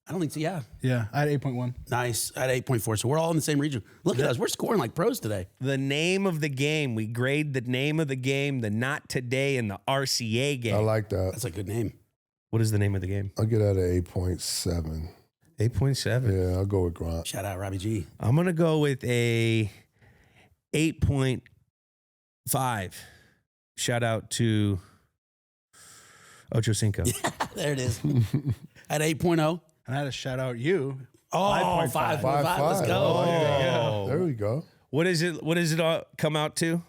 I don't think so. Yeah. Yeah. I had 8.1. Nice. At 8.4. So we're all in the same region. Look at us. We're scoring like pros today. The name of the game. We grade the name of the game, the not today, and the RCA game. I like that. That's a good name. What is the name of the game? I'll get that at 8.7. 8.7. Yeah, I'll go with Grant. Shout out Robbie G. I'm gonna go with a 8.5. Shout out to Ocho Cinco. There it is. At 8.0. And I had to shout out you. Oh, 5.5. Let's go. Oh, there we go. What is it? What does it come out to?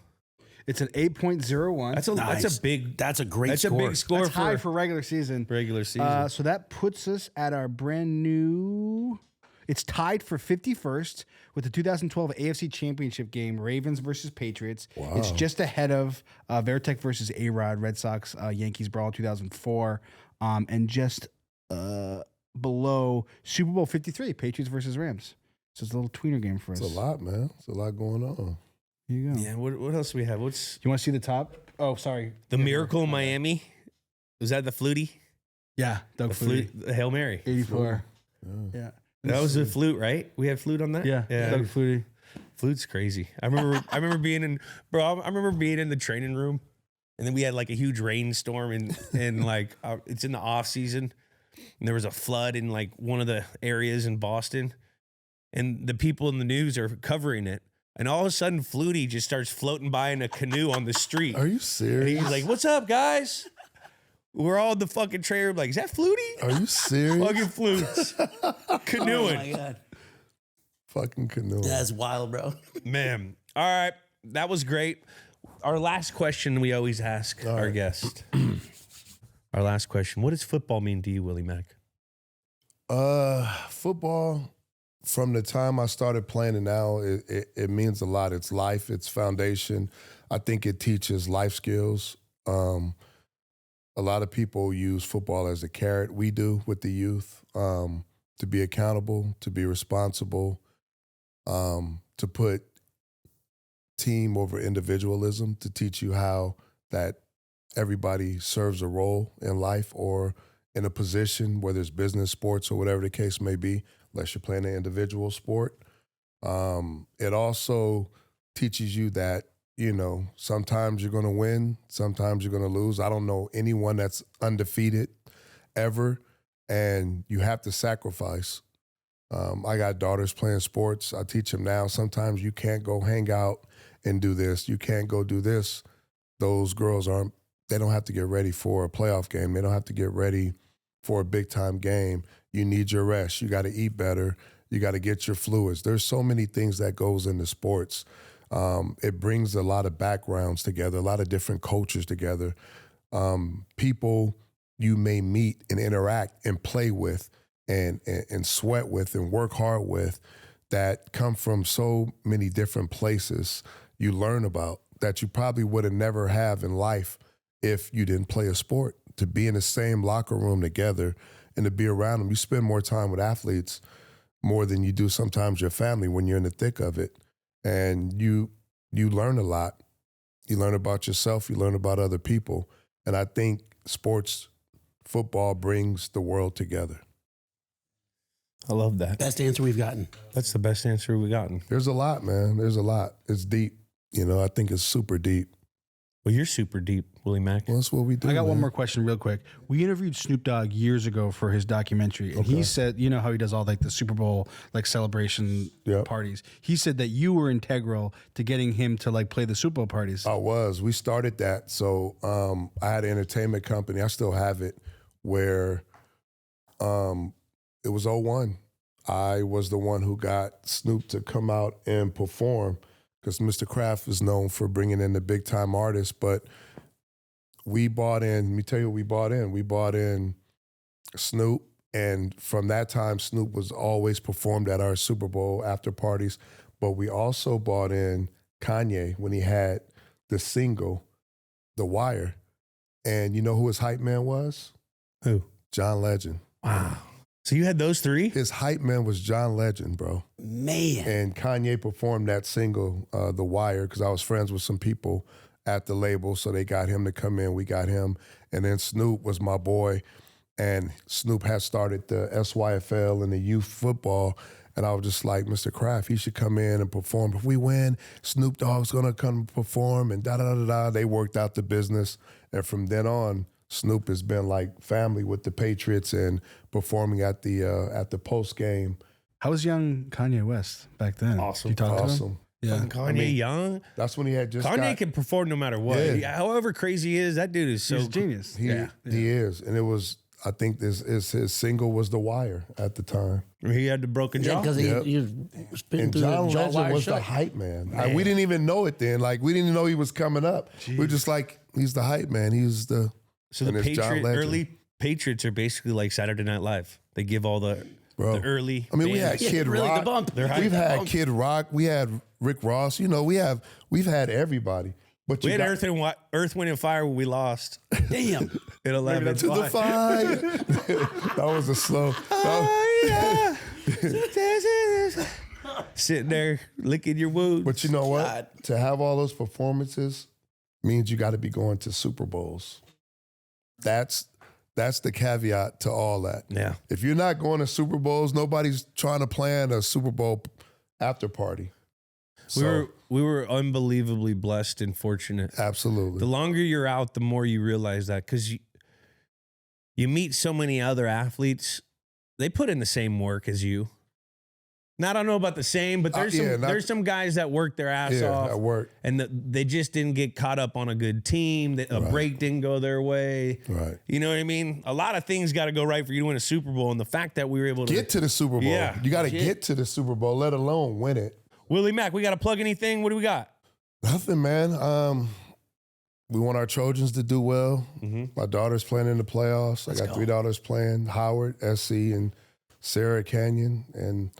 It's an 8.01. That's a great score. a big score That's high for regular season. regular season. So that puts us at our brand new. It's tied for 51st with the 2012 AFC Championship game, Ravens versus Patriots. Wow. It's just ahead of Veritek versus A-Rod, Red Sox, Yankees Brawl 2004, and just below Super Bowl 53, Patriots versus Rams. So it's a little tweener game for us. It's a lot, man. It's a lot going on. Here you go. Yeah. What else do we have? What's You want to see the top? Oh, sorry. the Miracle in Miami? Was that the Flutie? Yeah, Doug The Flutie. flute, the Hail Mary. 84. Yeah. That was a flute, right? We had flute on that. Yeah, Doug Flutie. Flute's crazy. I remember being in the training room, and then we had like a huge rainstorm and like it's in the off season, and there was a flood in like one of the areas in Boston, and the people in the news are covering it, and all of a sudden Flutie just starts floating by in a canoe on the street. Are you And serious? he's like, "What's up, guys?" We're all in the fucking trailer like, "Is that Flutie?" Are you serious? Fucking flutes, canoeing. Oh my God. Fucking canoe. That's wild, bro. Man. All right. That was great. Our last question we always ask our guest. Our last question. What does football mean to you, Willie Mac? Football, from the time I started playing and now, it means a lot. It's life. It's foundation. I think it teaches life skills. A lot of people use football as a carrot. We do with the youth, to be accountable, to be responsible, to put team over individualism, to teach you how that everybody serves a role in life or in a position, whether it's business, sports, or whatever the case may be, unless you're playing an individual sport. It also teaches you that, you know, sometimes you're going to win, sometimes you're going to lose. I don't know anyone that's undefeated ever, and you have to sacrifice. I got daughters playing sports. I teach them now. Sometimes you can't go hang out and do this. You can't go do this. Those girls they don't have to get ready for a playoff game. They don't have to get ready for a big-time game. You need your rest. You got to eat better. You got to get your fluids. There's so many things that goes into sports. It brings a lot of backgrounds together, a lot of different cultures together. People you may meet and interact and play with and sweat with and work hard with that come from so many different places you learn about that you probably would have never have in life if you didn't play a sport. To be in the same locker room together and to be around them. You spend more time with athletes more than you do sometimes your family when you're in the thick of it. And you learn a lot. You learn about yourself. You learn about other people. And I think football brings the world together. I love that. Best answer we've gotten. That's the best answer we've gotten. There's a lot, man. There's a lot. It's deep. You know, I think it's super deep. Well, you're super deep, Willie Mac. Well, that's what we do. I got one man. more question real quick. We interviewed Snoop Dogg years ago for his documentary, and he said, you know how he does all like the Super Bowl like celebration parties. He said that you were integral to getting him to like play the Super Bowl parties. I was. We started that. So I had an entertainment company. I still have it where it was 01. I was the one who got Snoop to come out and perform because Mr. Kraft is known for bringing in the big time artists. But we bought in, let me tell you what we bought in. We bought in Snoop. And from that time, Snoop was always performed at our Super Bowl after parties. But we also bought in Kanye when he had the single, The Wire. And you know who his hype man was? Who? John Legend. Wow. So you had those three? His hype man was John Legend, bro. Man. And Kanye performed that single, The Wire, because I was friends with some people at the label, so they got him to come in. We got him. And then Snoop was my boy. And Snoop had started the SYFL and the youth football. And I was just like, Mr. Kraft, he should come in and perform. If we win, Snoop Dogg's going to come perform and da-da-da-da. They worked out the business. And from then on, Snoop has been like family with the Patriots and performing at the post game. How was young Kanye West back then? Awesome. You talked to him? Awesome. Yeah. Kanye Young. That's when he had just Kanye can perform no matter what. Yeah. However crazy he is, that dude is so He's a genius. He is. And it was, I think his single was The Wire at the time. He had the broken jaw. because he was spitting And through John the jaw Legend wire was the shut. hype man. We didn't even know it then. Like, we didn't even know he was coming up. We were just like, he's the hype man. He's the So the and it's John Legend. early Patriots are basically like Saturday Night Live. They give all the early. I mean, we had bands. Kid really, the Rock. bump. We've had Kid Rock. We had Rick Ross. You know, we've had everybody. But We you had got Earth, Wind, and Fire when we lost. Damn. At 11. to the fight. That was a slow. Sitting there licking your wounds. But you know what? To have all those performances means you got to be going to Super Bowls. That's the caveat to all that. Yeah. If you're not going to Super Bowls, nobody's trying to plan a Super Bowl after party. We were unbelievably blessed and fortunate. Absolutely. The longer you're out, the more you realize that, because you meet so many other athletes. They put in the same work as you. Now, I don't know about the same, but there's some guys that work their ass off. At work. And they just didn't get caught up on a good team. A break didn't go their way. Right. You know what I mean? A lot of things got to go right for you to win a Super Bowl. And the fact that we were able to Get to the Super Bowl. Yeah. You got to get to the Super Bowl, let alone win it. Willie Mac, we got to plug anything? What do we got? Nothing, man. We want our Trojans to do well. Mm-hmm. My daughter's playing in the playoffs. I got 3 daughters playing, Howard, SC, and Sarah Canyon. And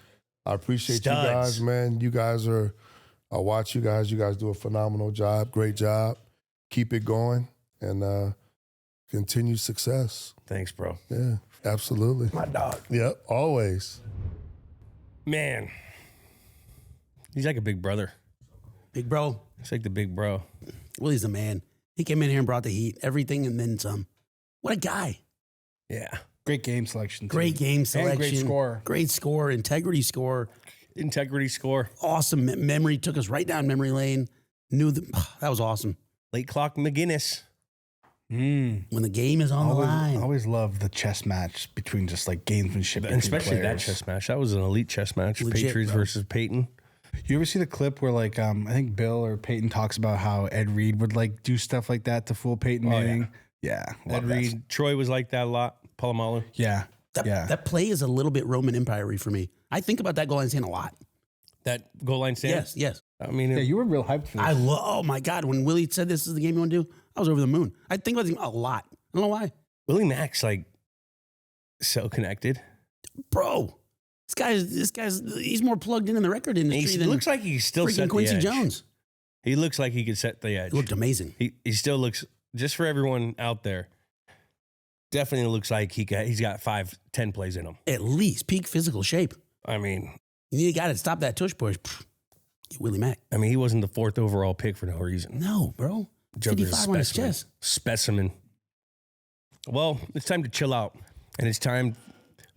I appreciate Studs. you guys, man. You guys I watch you guys. You guys do a phenomenal job. Great job. Keep it going and continue success. Thanks, bro. Yeah, absolutely. My dog. Yep, always. Man, he's like a big brother. Big bro. He's like the big bro. Willie's the man. He came in here and brought the heat, everything and then some. What a guy. Yeah. Great game selection. Too. Great game selection. And great score. Great score. Integrity score. Integrity score. Awesome memory. Took us right down memory lane. That was awesome. Late clock McGinest. When the game is on the line. I always love the chess match between just like gamesmanship. And especially that players. chess match. That was an elite chess match. Legit, Patriots bro. versus Peyton. You ever see the clip where like I think Bill or Peyton talks about how Ed Reed would like do stuff like that to fool Peyton Manning? Yeah. Ed Reed. Troy was like that a lot. Palomalu. Yeah. That play is a little bit Roman Empire-y for me. I think about that goal line stand a lot. That goal line stand? Yes. I mean, Yeah, you were real hyped for this. Oh my God. When Willie said this is the game you want to do, I was over the moon. I think about him a lot. I don't know why. Willie Mac's like so connected. Bro, this guy's he's more plugged in the record industry He than looks like he still set freaking Quincy the edge. Jones. He looks like he could set the edge. He looked amazing. He still looks, just for everyone out there, definitely looks like he's got 5-10 plays in him. At least peak physical shape. I mean, You need a guy to stop that tush push. Get Willie Mac. he wasn't the 4th overall pick for no reason. No, bro. Joker's a 55 on his specimen. chest. Specimen. Well, it's time to chill out. And it's time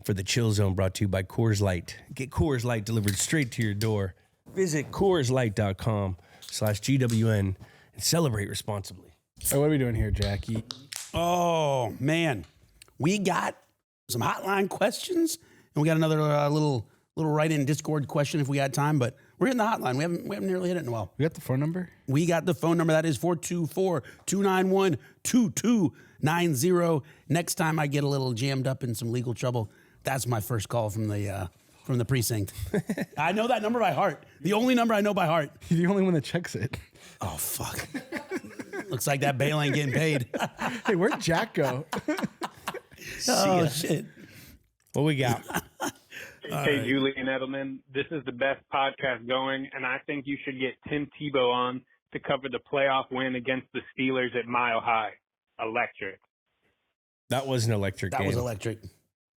for the Chill Zone, brought to you by Coors Light. Get Coors Light delivered straight to your door. Visit CoorsLight.com/GWN and celebrate responsibly. So what are we doing here, Jackie? Oh, man. We got some hotline questions, and we got another little write-in Discord question if we got time, but we're in the hotline. We haven't nearly hit it in a while. We got the phone number? We got the phone number. That is 424-291-2290. Next time I get a little jammed up in some legal trouble, that's my first call from the precinct. I know that number by heart. The only number I know by heart. You're the only one that checks it. Oh, fuck. Looks like that bail ain't getting paid. Hey, where'd Jack go? Oh, shit. What we got? Hey, Julian Edelman, this is the best podcast going, and I think you should get Tim Tebow on to cover the playoff win against the Steelers at Mile High. Electric. That was an electric That game. was electric.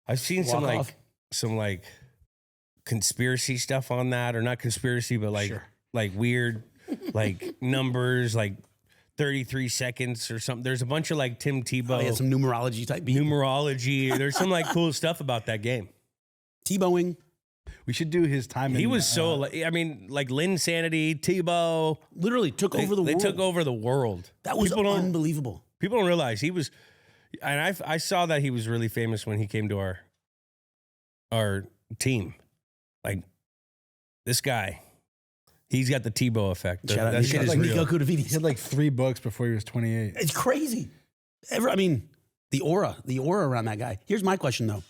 I've seen Walk off. some conspiracy stuff on that, or not conspiracy, but like weird like numbers, like 33 seconds or something. There's a bunch of like Tim Tebow. Oh, yeah, some numerology type beat. Numerology. There's some like cool stuff about that game. Tebowing. We should do his time. He was so like Lynn Sanity, Tebow. Literally took over the world. They took over the world. That was unbelievable. People don't realize he was, and I saw that he was really famous when he came to our team. Like this guy, he's got the Tebow effect. Shout out That shit is real. Nico He Kudavides. had like 3 books before he was 28. It's crazy. The aura around that guy. Here's my question, though.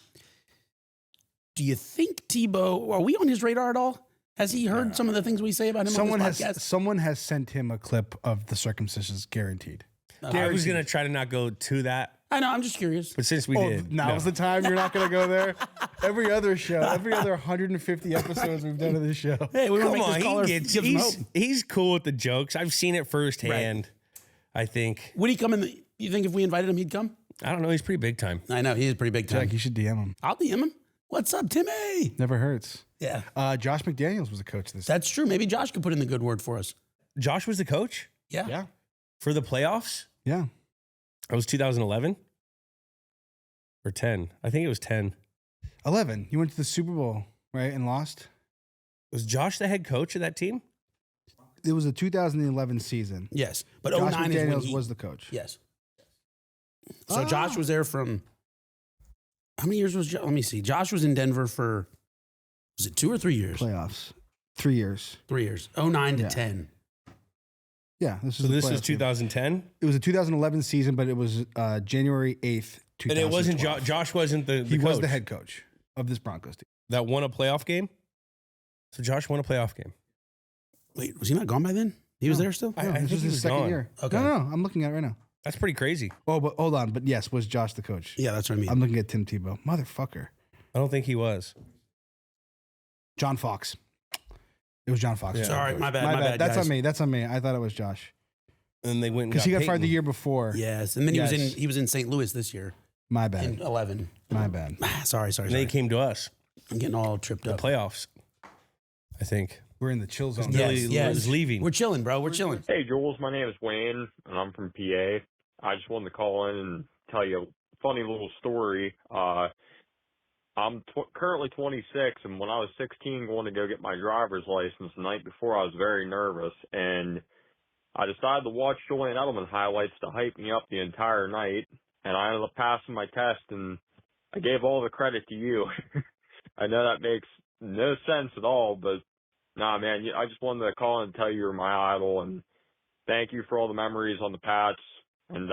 Do you think Tebow, are we on his radar at all? Has he heard some of the things we say about him on this podcast? Someone has sent him a clip of the circumcisions, guaranteed. I was going to try to not go to that. I know, I'm just curious. But since we did. Now's the time. You're not going to go there. Every other show, every other 150 episodes we've done of this show. Hey, we want Come to make on, this caller give him hope. he's cool with the jokes. I've seen it firsthand, I think. Would he come in? You think if we invited him, he'd come? I don't know. He's pretty big time. I know, he is pretty big time. Jack, you should DM him. I'll DM him. What's up, Timmy? Never hurts. Yeah. Josh McDaniels was a coach this. That's true. Maybe Josh could put in the good word for us. Josh was the coach Yeah. for the playoffs? Yeah. It was 2011 or 10. I think it was 10. 11. You went to the Super Bowl, right, and lost? Was Josh the head coach of that team? It was a 2011 season. Yes. But Josh 09 is when McDaniels he was the coach. Yes. So Josh was there from, how many years was Josh? Let me see. Josh was in Denver for, was it 2 or 3 years? Playoffs. 3 years. 3 years. 09 to Yeah. 10. Yeah. This So this is 2010? It was a 2011 season, but it was January 8th, 2012. And it wasn't Josh wasn't the He coach was the head coach of this Broncos team. that won a playoff game? So Josh won a playoff game. Wait, was he not gone by then? He was there still? I This think was he his was second gone. year. Okay. No, I'm looking at it right now. That's pretty crazy. Oh, but hold on. But yes, was Josh the coach? Yeah, that's what I mean. I'm looking at Tim Tebow. Motherfucker. I don't think he was. John Fox. It was John Fox. Yeah. Sorry, my bad. That's guys. on me. That's on me. I thought it was Josh. And they went and Because he got fired Peyton. the year before. Yes, and then Yes. he was in St. Louis this year My in bad. 11. My bad. Sorry. And they came to us. I'm getting all tripped The up. playoffs, I think. We're in the chill zone. Billy was leaving. We're chilling, bro. We're chilling. Hey, Jules. My name is Wayne, and I'm from PA. I just wanted to call in and tell you a funny little story. I'm currently 26, and when I was 16 going to go get my driver's license the night before, I was very nervous, and I decided to watch Julian Edelman highlights to hype me up the entire night, and I ended up passing my test, and I gave all the credit to you. I know that makes no sense at all, but nah, man, I just wanted to call and tell you you're my idol, and thank you for all the memories on the Pats, and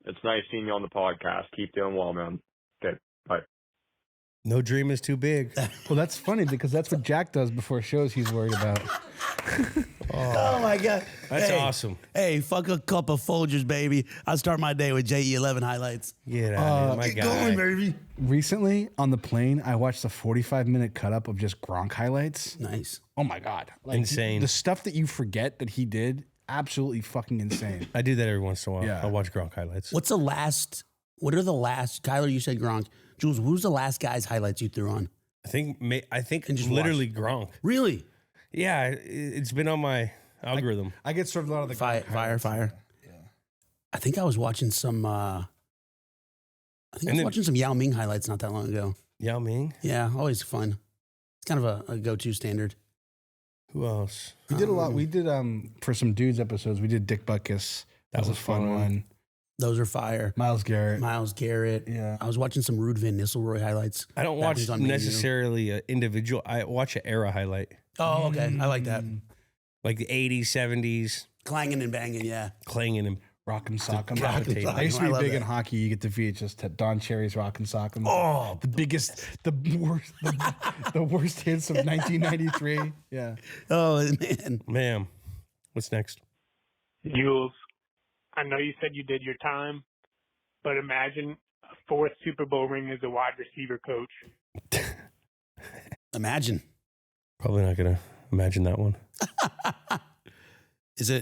it's nice seeing you on the podcast. Keep doing well, man. Okay, bye. No dream is too big. Well, that's funny because that's what Jack does before shows he's worried about. Oh my God. That's awesome. Hey, fuck a cup of Folgers, baby. I start my day with JE11 highlights. Get out of here, my guy. baby. Recently on the plane, I watched a 45-minute cut up of just Gronk highlights. Nice. Oh my God. Insane. The stuff that you forget that he did, absolutely fucking insane. I do that every once in a while. Yeah. I'll watch Gronk highlights. What are the last, Kyler, you said Gronk. Jules, who's the last guy's highlights you threw on? I think And just literally Gronk. Really? Yeah, it's been on my algorithm. I get served a lot of the Fire. Yeah. I think I was watching some, watching some Yao Ming highlights not that long ago. Yao Ming. Yeah, always fun. It's kind of a go-to standard. Who else? We did a lot. We did for some dudes episodes. We did Dick Butkus. That was a fun one. Those are fire. Miles Garrett. Miles Garrett. Yeah. I was watching some Rude Van Nistelrooy highlights. I don't That watch was on me, necessarily an individual. I watch an era highlight, Oh, okay. I like that. like the 80s, 70s, Clanging and banging, yeah. clanging and Rock and Sock 'em. Rock and Sock 'em. I used to I be love big that. in hockey. You get the VHS to Don Cherry's Rock and Sock 'em. Oh, the biggest, the worst, the worst hits of 1993. Yeah. oh man. ma'am. What's next? Jules, I know you said you did your time, but imagine a fourth Super Bowl ring as a wide receiver coach. Imagine. Probably not gonna imagine that one.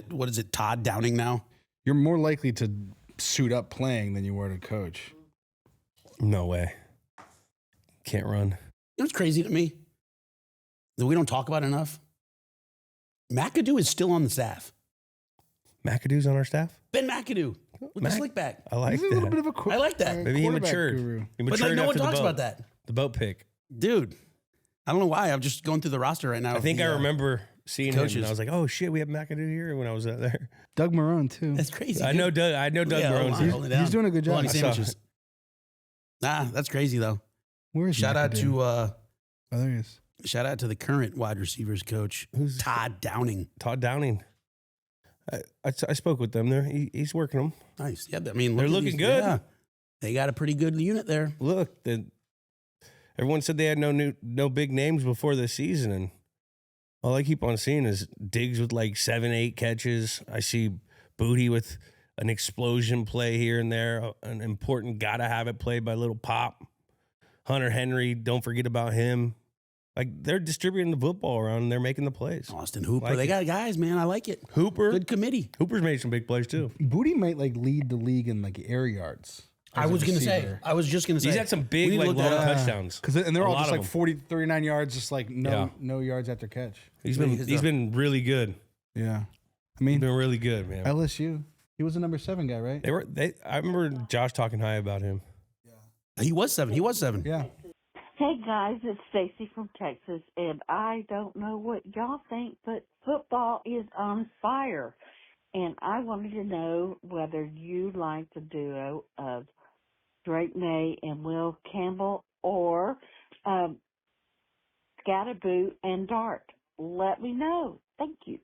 What is it, Todd Downing now? You're more likely to suit up playing than you were to coach. No way. Can't run. You know what's crazy to me? That we don't talk about enough? McAdoo is still on the staff. McAdoo's on our staff. Ben McAdoo with Mac? the slick back. I like He's a that. little bit of a I like that. Maybe he quarterback matured. guru. He But matured no one after talks the boat. about that. The boat pick. Dude, I don't know why. I'm just going through the roster right now. I think I remember seeing him, coaches. and I was like, "Oh shit, we have McAdoo here." When I was out there, Doug Marone too. That's crazy. I know Doug. I know Doug Yeah, Marone's hold on, here. hold it down. He's doing a good job. Bologna I saw sandwiches. That's crazy though. Where is Shout out McAdoo? to Oh, there he is. the current wide receivers coach, Who's Todd Downing. Todd Downing? I spoke with them. He's working them. Nice. Yeah, I mean, They're look at looking these- good. Yeah. They got a pretty good unit there. Look, everyone said they had no big names before the season, and all I keep on seeing is Diggs with like 7, 8 catches. I see Booty with an explosion play here and there, an important gotta-have-it play by Little Pop. Hunter Henry, don't forget about him. Like, they're distributing the football around, and they're making the plays. Austin Hooper. They got guys, man. I like it. Hooper. Good committee. Hooper's made some big plays, too. Booty might like lead the league in like air yards. I was just going to say. He's had some big, like, long touchdowns. And they're A all lot just of like them. 40, 39 yards, just like no yards after catch. He's been really good. Yeah. I He's mean, been really good, man. LSU. He was the number 7 guy, right? I remember Josh talking high about him. He was 7. Yeah. Hey guys, it's Stacy from Texas, and I don't know what y'all think, but football is on fire. And I wanted to know whether you like the duo of Drake May and Will Campbell or Scatterboo and Dart. Let me know. Thank you.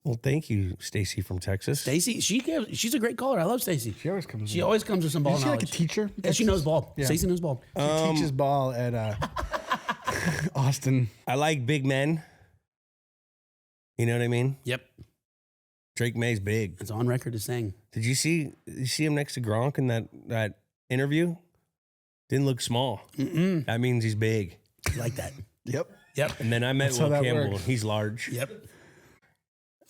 Well, thank you, Stacy from Texas. Stacy, she's a great caller. I love Stacy. She always comes. She always comes with some ball Is she knowledge. like a teacher? Yeah, she knows ball. Yeah. Stacy knows ball. She teaches ball at Austin. I like big men. You know what I mean? Yep. Drake May's big. It's on record as saying. Did you see him next to Gronk in that interview? Didn't look small. Mm-mm. That means he's big. I like that. Yep. And then I met That's how Will that Campbell. works. He's large. Yep.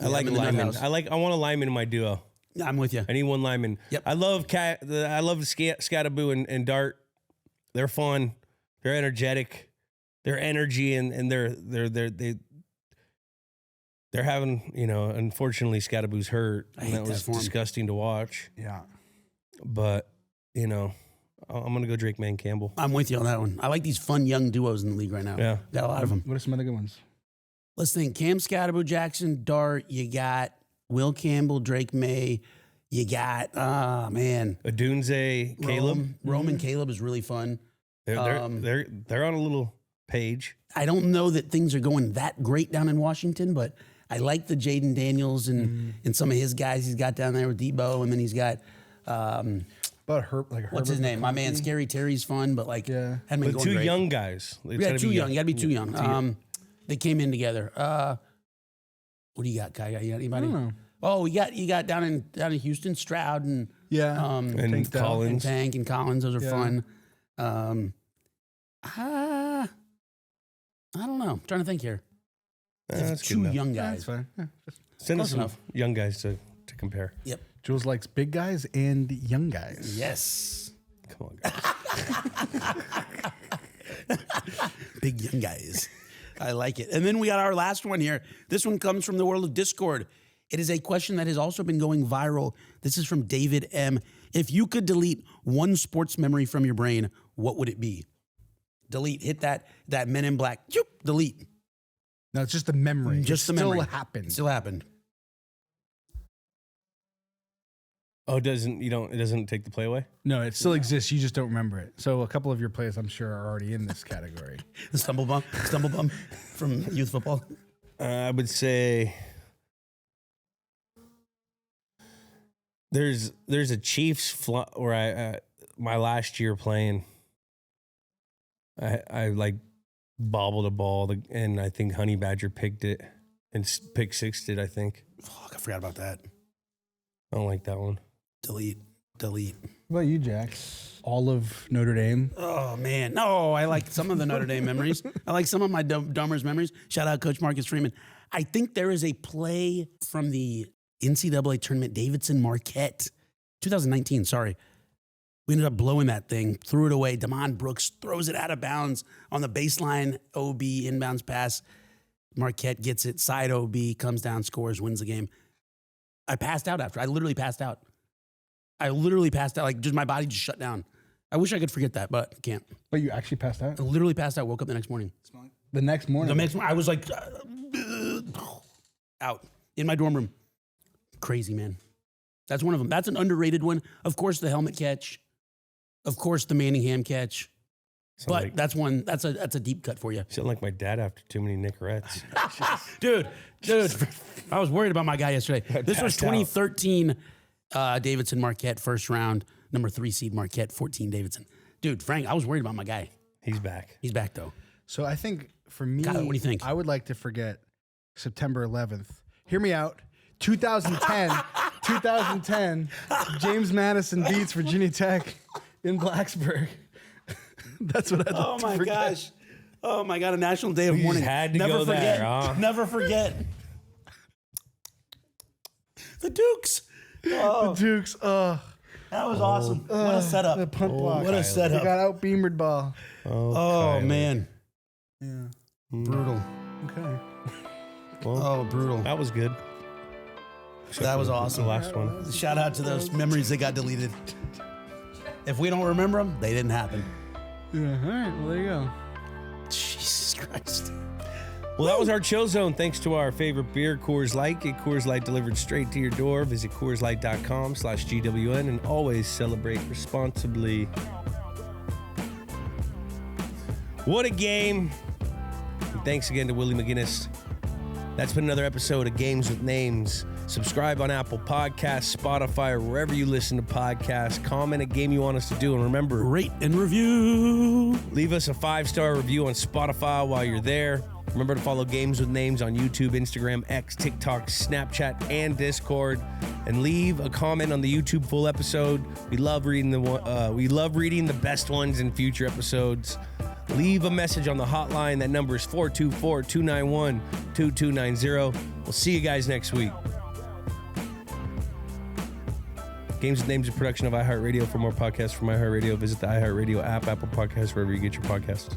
I like I'm in the linemen. Nuthouse. I want a lineman in my duo. Yeah, I'm with you. I need one lineman. Yep. I love Scatterboo and Dart. They're fun. They're energetic. Their energy and they're having, unfortunately Scatterboo's hurt. I And hate that that was for him. disgusting to watch. Yeah. But, I'm going to go Drake May and Campbell. I'm with you on that one. I like these fun young duos in the league right now. Yeah. Got a lot of them. What are some other good ones? Let's think. Cam Scatterboo, Jackson, Dart. You got Will Campbell, Drake May. You got, Adunze, Caleb. Roman Caleb is really fun. They're on a little page. I don't know that things are going that great down in Washington, but I like the Jaden Daniels and some of his guys he's got down there with Tebow, and then he's got About what's his name? My man, Scary Terry's fun, but hadn't been But going two great. young guys. Yeah, too young. You got to be too young. They came in together. What do you got, Kai? You got anybody? I don't know. Oh, you got down in Houston, Stroud and And and Collins. Tank and Collins. Those are fun. I don't know. I'm trying to think here. That's good Two enough. young That's guys. fine. Yeah. Send us Close some enough. young guys to compare. Yep. Jules likes big guys and young guys. Yes. Come on, guys. Big young guys. I like it. And then we got our last one here. This one comes from the world of Discord. It is a question that has also been going viral. This is from David M. If you could delete one sports memory from your brain, what would it be? Delete. Hit that Men in Black. Choop, delete. No, it's just the memory. Just the It memory. still happened. Still happened. Oh, it doesn't take the play away? No, it still exists. You just don't remember it. So a couple of your plays, I'm sure, are already in this category. The stumble bump from youth football. I would say there's a Chiefs where my last year playing, I like bobbled a ball and I think Honey Badger picked it and pick sixed it. I think. Fuck, I forgot about that. I don't like that one. Delete. What about you, Jack? All of Notre Dame. Oh, man. No, I like some of the Notre Dame memories. I like some of my Dummers memories. Shout out Coach Marcus Freeman. I think there is a play from the NCAA tournament, Davidson-Marquette, 2019, sorry. We ended up blowing that thing, threw it away. Damon Brooks throws it out of bounds on the baseline, OB, inbounds pass. Marquette gets it, side OB, comes down, scores, wins the game. I passed out after. I literally passed out. Like, just my body just shut down. I wish I could forget that, but I can't. But you actually passed out? I literally passed out, woke up the next morning. The next morning? The next morning, I was like, out in my dorm room. Crazy, man. That's one of them. That's an underrated one. Of course, the helmet catch. Of course, the Manningham catch. But that's one. That's a deep cut for you. Sound like my dad after too many Nicorettes. Dude, I was worried about my guy yesterday. This was 2013 Davidson Marquette first round. Number 3 seed Marquette, 14 Davidson. Dude, Frank, I was worried about my guy. He's back. He's back, though. So I think for me, Kyle, what do you think? I would like to forget September 11th. Hear me out. 2010, James Madison beats Virginia Tech in Blacksburg. That's what I'd like to forget. Gosh. Oh, my God. A national day of We mourning. just had to Never go forget. there, huh? Never forget. The Dukes. Oh, The Dukes. that was awesome. What a setup. The punt block. What a They setup. got out beamered ball. Oh, Kyler. man. Yeah. Brutal. Okay. Well, Oh, brutal. that was good. That was The awesome. last one. Shout out to those memories that got deleted. If we don't remember them, they didn't happen. Yeah. All right. Well, there you go. Jesus Christ. Well, that was our chill zone. Thanks to our favorite beer, Coors Light. Get Coors Light delivered straight to your door. Visit CoorsLight.com/GWN and always celebrate responsibly. What a game. And thanks again to Willie McGinest. That's been another episode of Games with Names. Subscribe on Apple Podcasts, Spotify, or wherever you listen to podcasts. Comment a game you want us to do. And remember, Rate and review. leave us a 5-star review on Spotify while you're there. Remember to follow Games with Names on YouTube, Instagram, X, TikTok, Snapchat, and Discord. And leave a comment on the YouTube full episode. We love reading the best ones in future episodes. Leave a message on the hotline. That number is 424-291-2290. We'll see you guys next week. Games with Names is a production of iHeartRadio. For more podcasts from iHeartRadio, visit the iHeartRadio app, Apple Podcasts, wherever you get your podcasts.